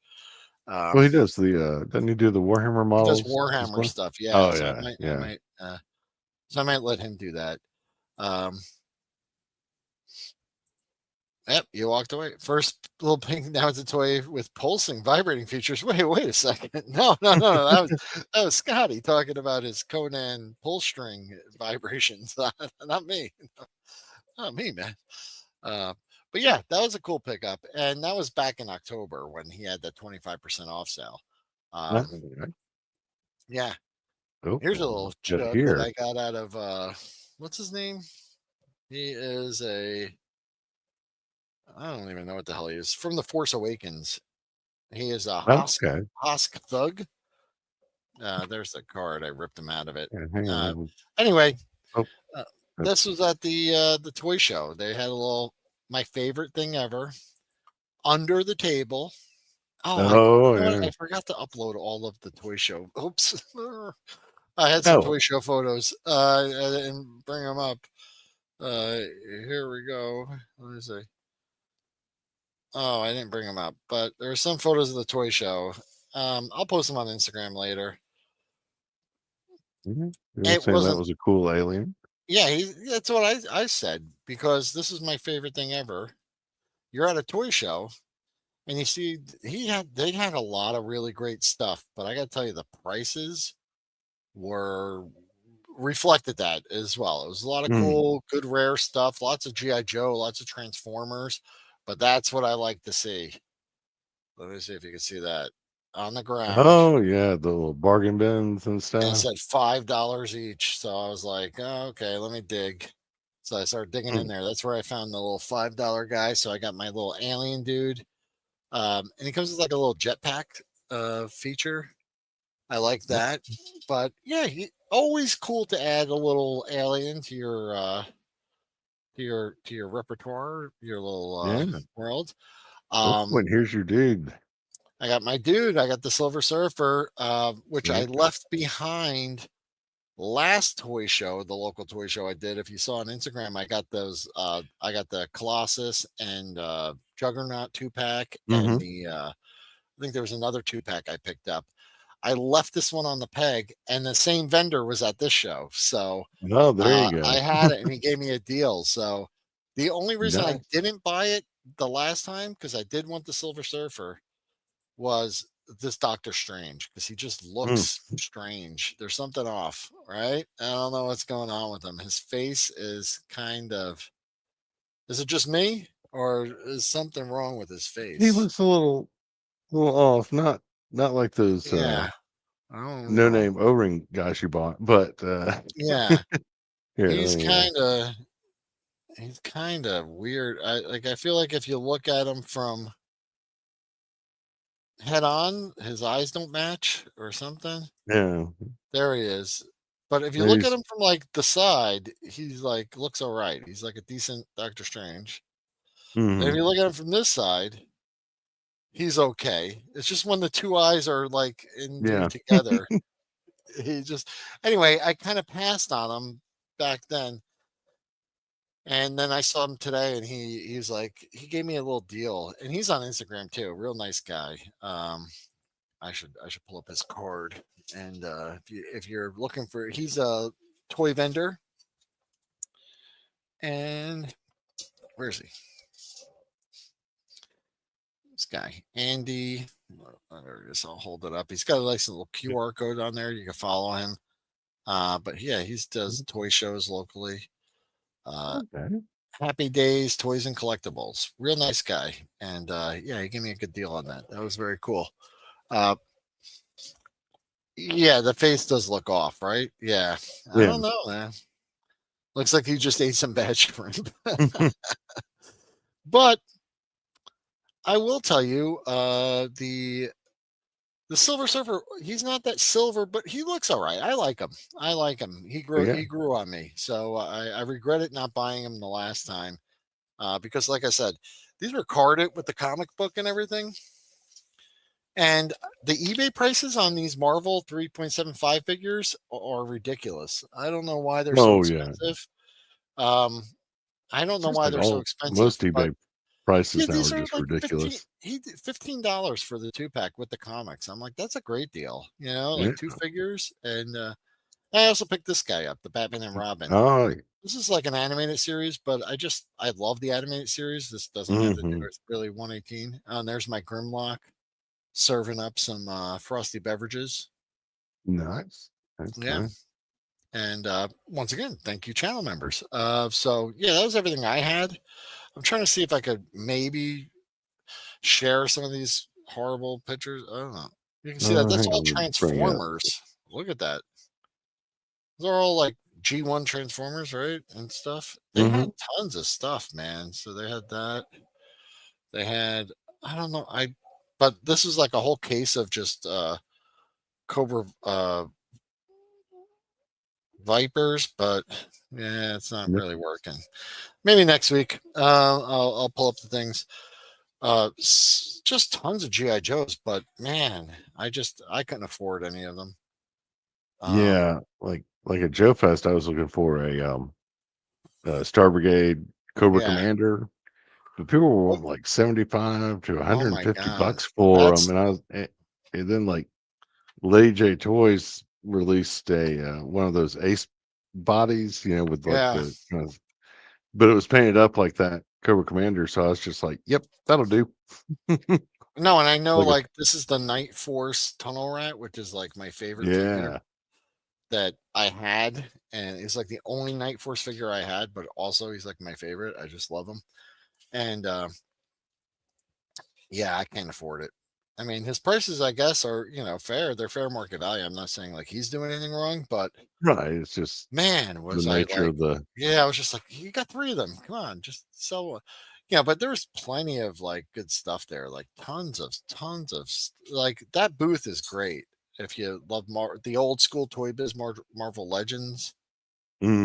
Well, Um, he does the doesn't he do the Warhammer he does models as Warhammer well? stuff. Yeah. Oh So yeah, yeah. I might let him do that. Um, Yep, you walked away. First little pink. Now it's a toy with pulsing, vibrating features. Wait a second. No. That was Scotty talking about his Conan pull string vibrations. Not me. Not me, man. Uh, but yeah, that was a cool pickup, and that was back in October when he had that 25% off sale. Uh, Um, okay. yeah, Oh, here's a well, little let's get chud that here. I got out of what's his name? He is a I don't even know what the hell he is from the Force Awakens. He is a Oh, okay. Hosk Thug. There's the card. I ripped him out of it. Yeah, hang on. Uh, anyway, Oh, uh, this that's was at the toy show. They had a little my favorite thing ever under the table. Oh, oh you know what? yeah. I forgot to upload all of the toy show. Oops. I had some Oh, toy show photos. I didn't bring them up. Here we go. Let me see. Oh, I didn't bring them up, but there are some photos of the toy show. I'll post them on Instagram later. mhm. You were It saying that wasn't was a cool alien? Yeah, that's what I said because this is my favorite thing ever. You're at a toy show and you see they had a lot of really great stuff, but I got to tell you the prices were reflected that as well. It was a lot of Mm. cool, good rare stuff, lots of GI Joe, lots of Transformers, but that's what I like to see. Let me see if you can see that on the ground. Oh yeah, the little bargain bins and And it stuff. said $5 each. So I was like, oh, okay, let me dig. So I started digging in there. That's where I found the little $5 guy. So I got my little alien dude. And he comes with like a little jetpack feature. I like that. But yeah, always cool to add a little alien to your repertoire, your little Yeah. world. Oh, and here's your dude. I got my dude. I got the Silver Surfer, which I Yeah. left behind last toy show, the local toy show I did. If you saw on Instagram, I got those. I got the Colossus and Juggernaut 2-pack, and Mm-hmm. I think there was another 2-pack I picked up. I left this one on the peg, and the same vendor was at this show, so Oh, there you I go. had it, and he gave me a deal. So the only reason I Nice. didn't buy it the last time, because I did want the Silver Surfer, was this Doctor Strange, because he just Mm. looks strange. There's something off, right? I don't know what's going on with him. His face is kind of. Is it just me, or is something wrong with his He face? looks a little off. Not like those Yeah, I don't no know. name O-ring guys you bought, but Yeah, here, he's let me kind of weird. I feel like if you look at him from head on, his eyes don't match or something. yeah. There he is. But if you look at He's him from like the side, he's like looks all right. He's like a decent Doctor Strange. And if mhm. you look at him from this side, he's okay. It's just when the two eyes are like Yeah. endued together, he just anyway, I kind of passed on him back then. And then I saw him today, and he's like he gave me a little deal, and he's on Instagram too. Real nice guy. I should pull up his card. And if you're looking for, he's a toy vendor. And where is he? This guy, Andy. There it is. I'll hold it up. He's got a nice little QR code on there. You can follow him. But yeah, he does toy shows locally. Uh, Okay. Happy Days Toys and Collectibles. Real nice guy. And yeah, he gave me a good deal on that. That was very cool. Uh, yeah, the face does look off, right? Yeah. I Yeah. don't know, man. Looks like he just ate some bad shrimp. But I will tell you, the Silver Surfer, he's not that silver, but he looks all right. I like him. I like him. Yeah. He grew on me. So I regret it not buying him the last time. Because like I said, these were carded with the comic book and everything. And the eBay prices on these Marvel 3.75 figures are ridiculous. I don't know why they're so Oh yeah. expensive. Um, I don't know Seems why like they're so all expensive, most but eBay yeah, prices now these are are just like 15. ridiculous. He did $15 for the 2-pack with the comics. I'm like, that's a great deal, Yeah. like two figures. And I also picked this guy up, the Batman and Robin. Oh. This is like an animated series, but I love the animated series. This doesn't have to do Mm-hmm. with really 118. And there's my Grimlock serving up some frosty beverages. Nice. Yeah. Okay. And once again, thank you, channel members. So yeah, that was everything I had. I'm trying to see if I could maybe share some of these horrible pictures. I don't know. You can see that that's Hang all on, let me bring it up. Transformers. Look at that. They're all like G1 Transformers, right? And stuff. They Mm-hmm. had tons of stuff, man. So they had that. They had I don't know. But this is like a whole case of just Cobra Vipers, but yeah, it's not Yeah. really working. Maybe next week. I'll pull up the things. Just tons of GI Joes, but man, I couldn't afford any of them. Um, Yeah, like at Joe Fest, I was looking for Star Brigade Cobra yeah. Commander, but people were Oh, wanting like 75 to oh my 150 god, bucks for them, that's and and then like Lady J Toys released a one of those Ace bodies, with like yeah. the but it was painted up like that Cobra Commander, so I was just like, "Yep, that'll do." No, and I know Like a like this is the Night Force Tunnel Rat, which is like my favorite figure yeah, that I had, and it's like the only Night Force figure I had, but also he's like my favorite. I just love him, and yeah, I can't afford it. I mean, his prices, I guess, are fair. They're fair market value. I'm not saying like he's doing anything wrong, but Right. It's just man, the was I nature like, of the. yeah, I was just like, you got three of them. Come on, just sell one. Yeah, but there's plenty of like good stuff there, like like that booth is great. If you love the old school Toy Biz Marvel Legends,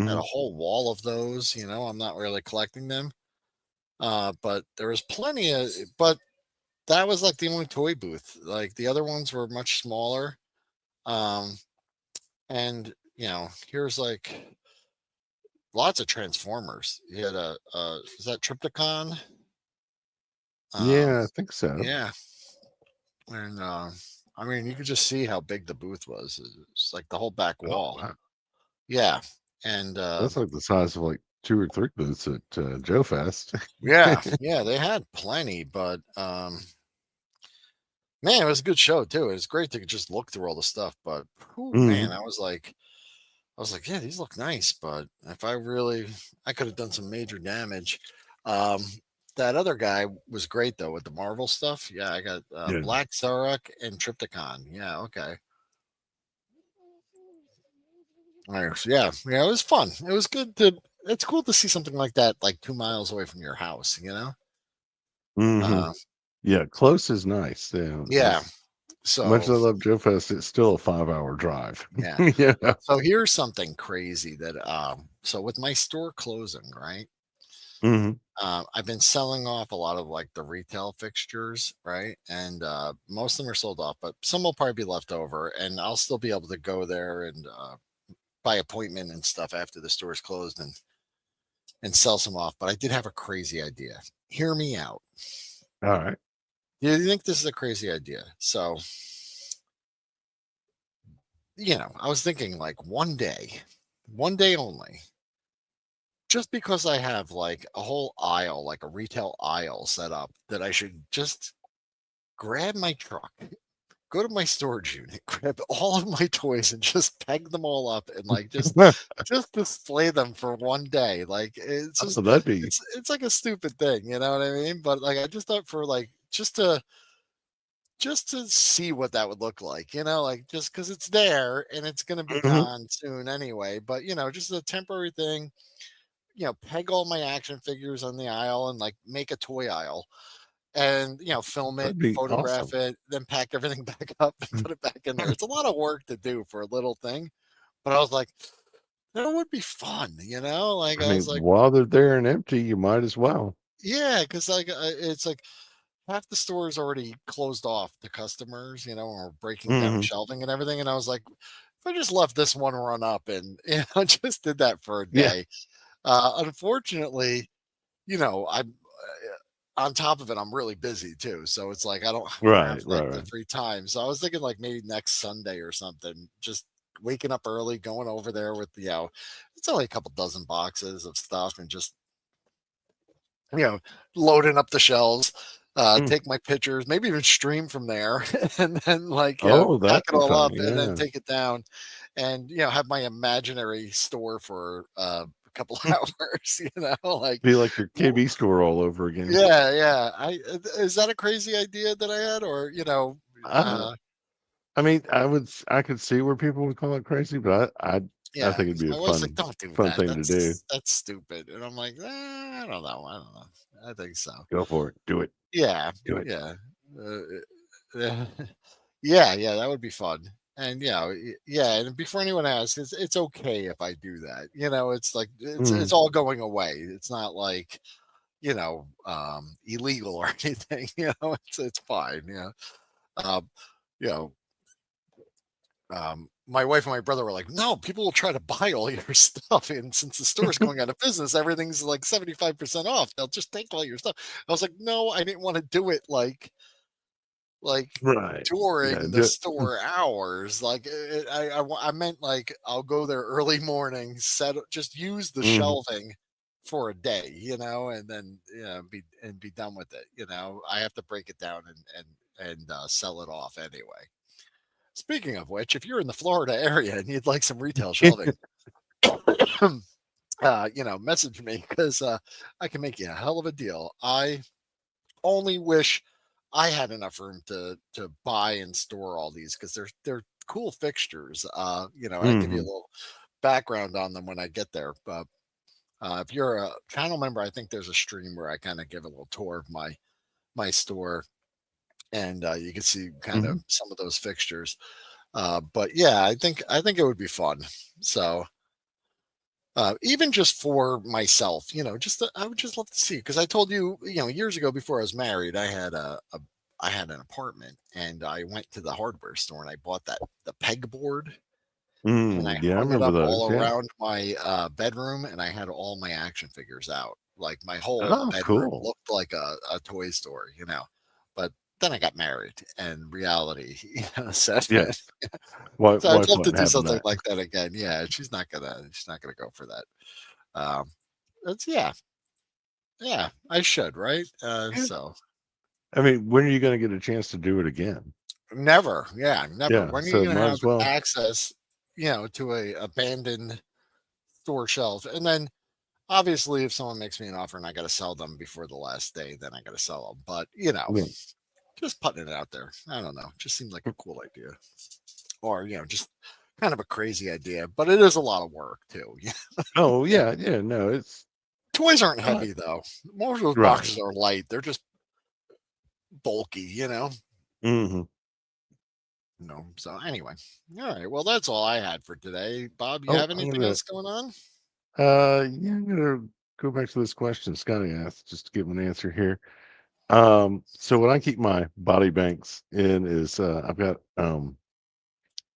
had a Mhm. whole wall of those. I'm not really collecting them, but there was plenty of. But that was like the only toy booth. Like the other ones were much smaller. Um, and here's like lots of Transformers. You had is that Triptychon? Um, Yeah, I think so. yeah, and I mean, you could just see how big the booth was. It's like the whole back Oh, wall. wow. Yeah, and That's like the size of like 2 or 3 booths at, Joe Fest. yeah, they had plenty, but man, it was a good show too. It was great to just look through all the stuff. But whew, man, Mhm. I was like, yeah, these look nice, but if I could have done some major damage. Um, that other guy was great though with the Marvel stuff. Yeah, I got Yeah. Black Zarok and Trypticon. Yeah, okay. Nice. Yeah, yeah, it was fun. It was good to. It's cool to see something like that, like 2 miles away from your house. Mhm. Uh, Yeah, close is nice, yeah, yeah. as much as So I love Joe Fest, it's still a 5-hour drive. yeah. Yeah. So here's something crazy that so with my store closing, right? Mhm. I've been selling off a lot of like the retail fixtures, right? And most of them are sold off, but some will probably be left over, and I'll still be able to go there and by appointment and stuff after the store's closed and sell some off. But I did have a crazy idea. Hear me out. Alright. You think this is a crazy idea? So, I was thinking like one day only, just because I have like a whole aisle, like a retail aisle set up, that I should just grab my truck, go to my storage unit, grab all of my toys, and just peg them all up and like just display them for one day. Like Oh, that'd be it's like a stupid thing, you know what I mean? But like I just thought for like just to see what that would look like, like just because it's there and it's gonna be Mhm. gone soon anyway. But just a temporary thing, peg all my action figures on the aisle and like make a toy aisle and film it, That'd be photograph awesome. it, then pack everything back up and put it back in there. It's a lot of work to do for a little thing, but I was like, that would be fun, like I I mean, was like, while they're there and empty, you might as well. yeah, because like it's like half the store is already closed off to customers, or breaking down Mhm. shelving and everything, and I was like, if I just left this one run up and just did that for a Yeah. day. Unfortunately, I'm on top of it, I'm really busy too. So it's like I don't have Right, like right, the right. free time. So I was thinking like maybe next Sunday or something, just waking up early, going over there with it's only a couple dozen boxes of stuff and just you know, loading up the shelves, Mm. take my pictures, maybe even stream from there, and then like Oh, pack that'd it be all fun, up and then yeah. take it down, and have my imaginary store for a couple Mm. hours. Like Be like your KB store all over again. yeah, yeah. Is that a crazy idea that I had, or Uh, I mean, I could see where people would call it crazy, but I yeah? think it'd Because be a my wife's like, fun "Don't do fun that. thing to do. That's stupid," and I'm like, I don't know. I don't know. I think so. Go for it. Do it. Yeah, Do it. yeah. Uh, yeah, yeah, yeah, that would be fun. And yeah, and before anyone asks, it's okay if I do that. It's like it's Mhm. all going away. It's not like illegal or anything. It's fine. Um, you know, my wife and my brother were like, "No, people will try to buy all your stuff, and since the store's going out of business, everything's like 75% off. They'll just take all your stuff." I was like, "No, I didn't want to do it like Right. Yeah, during the store hours. Like I meant like I'll go there early morning, just use the mhm. shelving for a day, and then be done with it. I have to break it down and sell it off anyway. Speaking of which, if you're in the Florida area and you'd like some retail shelving, message me because I can make you a hell of a deal. I only wish I had enough room to buy and store all these because they're cool fixtures. I give you a Hmm. little background on them when I get there. But if you're a channel member, I think there's a stream where I kind of give a little tour of my store, and you can see kind Hmm. of some of those fixtures. But yeah, I think it would be fun. So even just for myself, I would just love to see because I told you, years ago before I was married, I had an apartment and I went to the hardware store and I bought the pegboard and I Yeah, I hung it remember up those. all Yeah. around my bedroom and I had all my action figures out. Like my whole Oh, bedroom cool. looked like a toy store. But then I got married and reality, set Yeah. in. So I'd Wife love to wasn't do having something that. like that again. Yeah, she's not gonna go for that. Um, that's yeah, yeah. I should, right? Yeah. So I mean, when are you going to get a chance to do it again? never, yeah, never. Yeah. When are you So gonna might have as well. access, to a abandoned store shelf? And then obviously, if someone makes me an offer and I got to sell them before the last day, then I got to sell them. But Yeah. just putting it out there. I don't know. Just seems like a cool idea, or just kind of a crazy idea. But it is a lot of work too. Oh, yeah. Yeah. No, it's Toys aren't uh, heavy though. Most of those right. boxes are light. They're just bulky. Hmm. So anyway, all right. Well, that's all I had for today. Bob, you Oh, have anything else going on? yeah, I'm gonna go back to this question Scotty asked just to give him an answer here. So what I keep my body banks in is I've got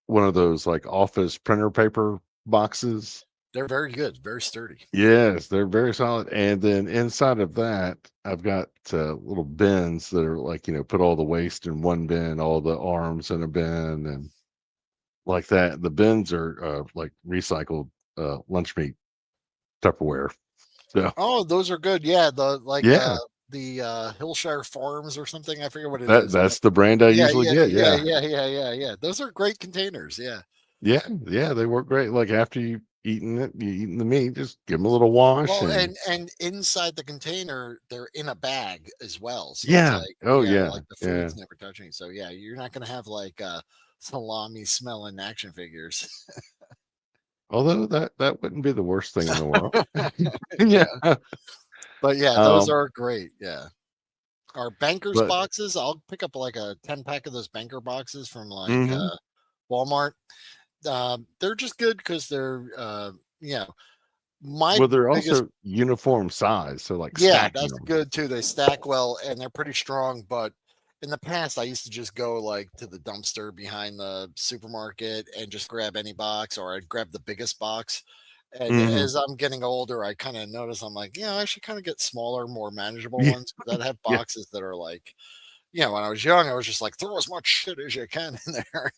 one of those like office printer paper boxes. They're very good, very sturdy. Yes, they're very solid. And then inside of that, I've got little bins that are like, put all the waste in one bin, all the arms in a bin, and like that. The bins are like recycled lunch meat Tupperware. So Oh, those are good. Yeah, yeah, the Hillshire Farms or something. I forget what it that is, but that's the brand I yeah, usually yeah, get. yeah, Yeah. yeah, yeah, yeah, yeah. Those are great containers. Yeah. Yeah, yeah, they work great. Like after you eaten the meat, just give them a little wash Well, and and inside the container, they're in a bag as well. So it's yeah. like, Oh yeah, yeah, like the yeah. food's never touching. So yeah, you're not gonna have like salami smelling action figures. Although that wouldn't be the worst thing in the world. Yeah. Yeah. But yeah, those Um, are great. Yeah. Our bankers but boxes, I'll pick up like a 10 pack of those banker boxes from like mhm. Walmart. They're just good because you know, my Well, they're biggest, also uniform size, so like yeah, stacking that's them. good too. They stack well and they're pretty strong. But in the past, I used to just go like to the dumpster behind the supermarket and just grab any box, or I'd grab the biggest box. And Mhm. as I'm getting older, I kind of notice I'm like, I should kind of get smaller, more manageable Yeah, ones because I'd have yeah. boxes that are like, when I was young, I was just like, throw as much shit as you can in there,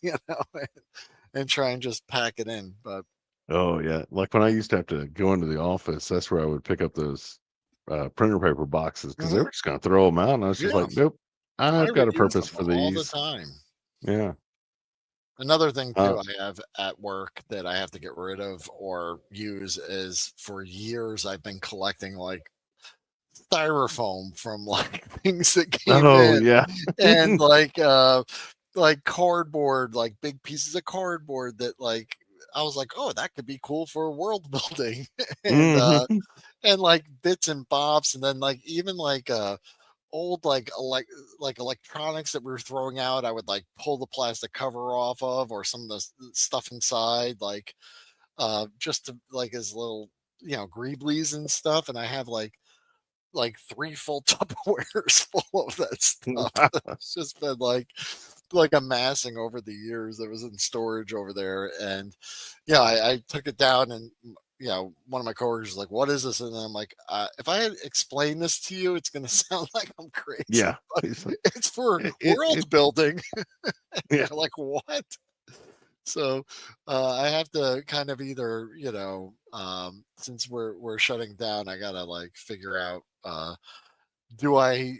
and try and just pack it in. But Oh yeah. Like when I used to have to go into the office, that's where I would pick up those printer paper boxes because they mhm, were just gonna throw them out, and I was just yeah, like, nope, I I've got a reuse purpose them for all the these. time. Yeah. Another thing Uh, too I have at work that I have to get rid of or use is for years I've been collecting like styrofoam from like things that came oh in yeah. and like cardboard, like big pieces of cardboard that like I was like, oh, that could be cool for world building. and Mhm. and like bits and bobs and then like even like old like electronics that we were throwing out I would like pull the plastic cover off of or some of the stuff inside like just to like as little greeblies and stuff and I have like three full Tupperwares full of that stuff. It's just been like amassing over the years that was in storage over there. And yeah, I took it down and one of my coworkers was like, "What is this?" And I'm like, "If I had explained this to you, it's going to sound like I'm crazy, Yeah. but It's like it's for it world building." yeah. They're like, "What?" So I have to kind of either, since we're shutting down, I gotta like figure out do I,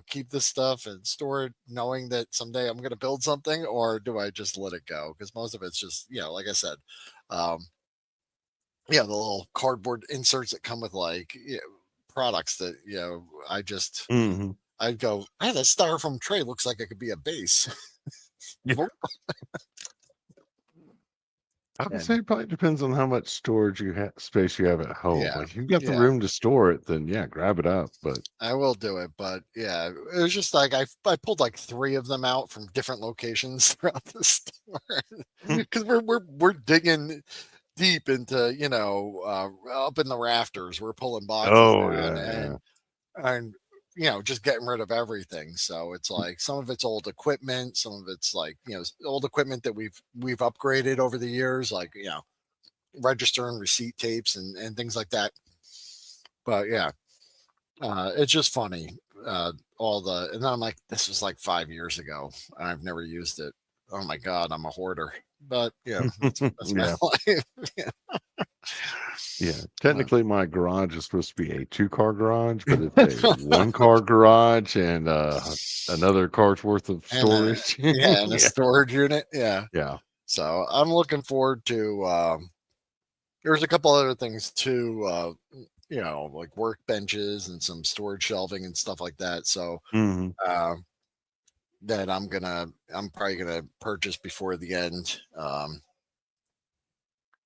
keep this stuff and store it knowing that someday I'm gonna build something, or do I just let it go? Because most of it's just, like I said, um, the little cardboard inserts that come with like products that, I just Mhm. I'd go, hey, that styrofoam tray looks like it could be a base. Yeah. I would say And it probably depends on how much storage you have, space you have at home. yeah, Like if you've got the yeah, room to store it, then yeah, grab it up. But I will do it. But yeah, it was just like I pulled like 3 of them out from different locations throughout the store because we're digging deep into up in the rafters. We're pulling boxes oh down yeah, yeah. and just getting rid of everything. So it's like some of it's old equipment, some of it's like old equipment that we've upgraded over the years, like register and receipt tapes and things like that. But yeah, it's just funny. All the and then I'm like, this was like 5 years ago, and I've never used it. Oh my god, I'm a hoarder. But that's my Yeah. life. Yeah. Uh, Technically my garage is supposed to be a 2-car garage, but it's a 1-car garage and another car's worth of and storage. yeah, and a Yeah. storage unit. Yeah. Yeah. So I'm looking forward to. There's a couple other things too. Like workbenches and some storage shelving and stuff like that. So Hmm. uh, that I'm probably gonna purchase before the end,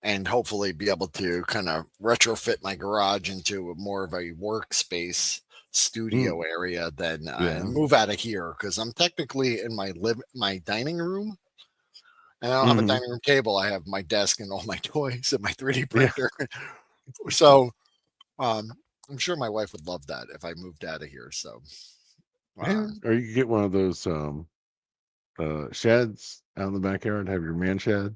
and hopefully be able to kind of retrofit my garage into more of a workspace Mm, studio area than and yeah. move out of here because I'm technically in my dining room. And I don't have a Hmm. dining room table. I have my desk and all my toys and my 3D Yeah. printer. So um, I'm sure my wife would love that if I moved out of here. So Yeah. um, Or you could get one of those sheds out in the backyard, have your man shed.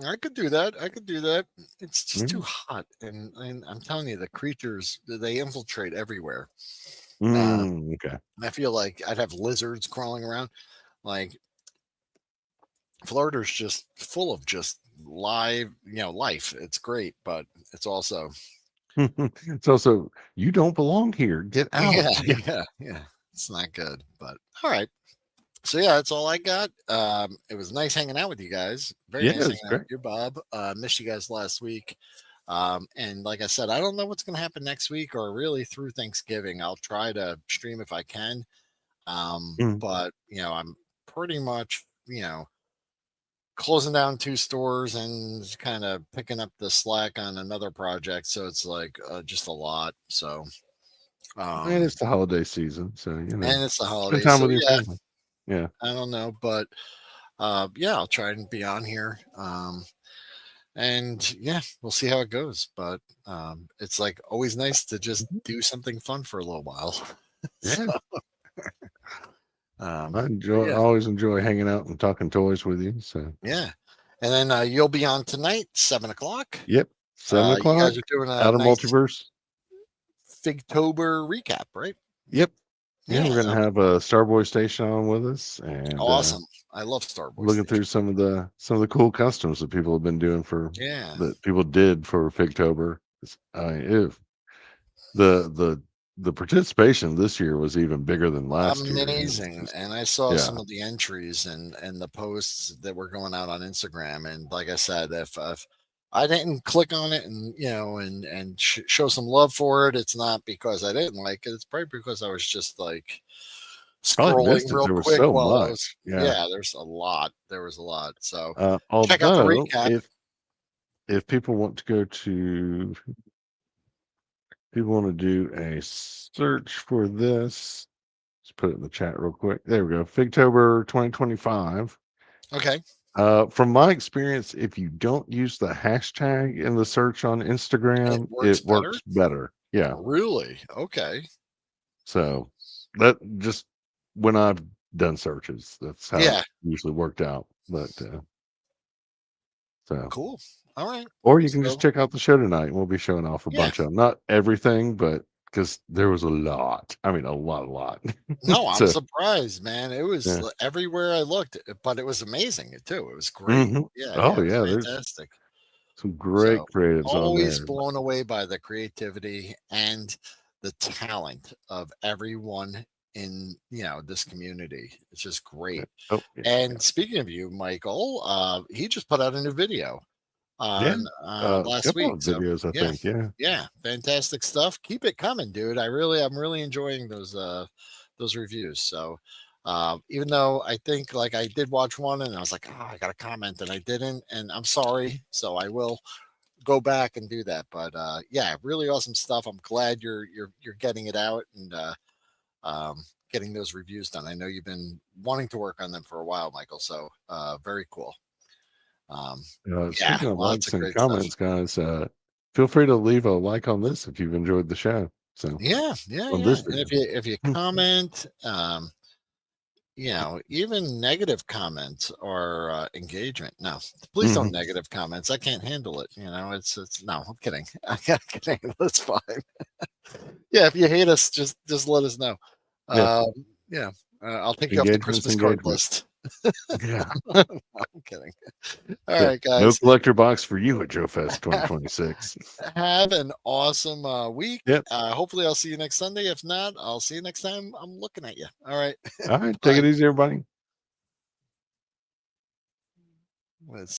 I could do that. I could do that. It's just too Yeah. hot, and I'm telling you, the creatures they infiltrate everywhere. Uh, Okay. I feel like I'd have lizards crawling around. Like Florida's just full of just life. It's great, but it's also It's also, you don't belong here. Get out. yeah, Yeah. yeah. It's not good, but all right. So yeah, that's all I got. It was nice hanging out with you guys. Very Yeah, nice it's hanging out great. with you, Bob. Missed you guys last week. And like I said, I don't know what's going to happen next week or really through Thanksgiving. I'll try to stream if I can. Mm. But I'm pretty much closing down 2 stores and kind of picking up the slack on another project. So it's like just a lot. So And um, it's the holiday season, so and it's the spend holidays. time So with your yeah, family. Yeah. I don't know, but yeah, I'll try and be on here. And yeah, we'll see how it goes. But it's like always nice to just Mhm. do something fun for a little while. So, Yeah. um, but I yeah, always enjoy hanging out and talking toys with you. So yeah. And then you'll be on tonight, 7 o'clock. yep. Seven You o'clock, guys are doing a Outer nice Multiverse. Figtober recap, right? Yep. Yeah, Yeah, we're gonna that'll be have a Starboy Station on with us and awesome. I love Starboy looking through Station. some of the cool customs that people have been doing for Yeah, that people did for Figtober. I mean, if the participation this year was even bigger than last year. It was amazing. just And I saw yeah. some of the entries and the posts that were going out on Instagram. And like I said, if I didn't click on it and show some love for it, it's not because I didn't like it. It's probably because I was just like Probably scrolling missed it. real There was quick so while I was. much. Yeah. Yeah, there's a lot. There was a lot. So check out the Although recap. if people want to go to people want to do a search for this, let's put it in the chat real quick. There we go. Figtober 2025. Okay, From my experience, if you don't use the hashtag in the search on it Instagram, works it better. works better. Yeah. Really? Okay. So that just when I've done searches, that's how it Yeah. usually worked out. But so, Cool. All right. or you can just So check out the show tonight and we'll be showing off a yeah. bunch of them. Not everything, but because there was a lot. I mean, a lot. No, I'm So, surprised, man. It was yeah. everywhere I looked, but it was amazing too. It was great. Hmm. Yeah, yeah, Oh, it was yeah. There's fantastic. some great So creatives on always there. blown away by the creativity and the talent of everyone in this community. It's just Yeah. great. Oh, yeah. And speaking of you, Michael, he just put out a new video Yeah. on A last couple week. of So videos, I yeah, think. Yeah. yeah, fantastic stuff. Keep it coming, dude. I'm really enjoying those those reviews. So even though I think like I did watch one and I was like, oh, I got a comment and I didn't, and I'm sorry. So I will go back and do that. But yeah, really awesome stuff. I'm glad you're getting it out and getting those reviews done. I know you've been wanting to work on them for a while, Michael. So very cool. Yeah, Speaking of lots likes of and great stuff. comments, guys, feel free to leave a like on this if you've enjoyed the show. So Yeah, yeah, on yeah. this And video. if you comment, even negative comments or engagement. No, please don't Mhm. negative comments. I can't handle it. It's no. I'm kidding. I can't handle it. It's fine. Yeah, if you hate us, just let us know. Yeah, Um, yeah, I'll take you off the engagement's Christmas card engagement. list. Yeah. I'm kidding. All Yeah. right, No guys. collector box for you at Joe Fest 2026. Have an awesome week. Yep. Hopefully, I'll see you next Sunday. If not, I'll see you next time I'm looking at you. All right. All right. Take Bye. it easy, everybody. Let's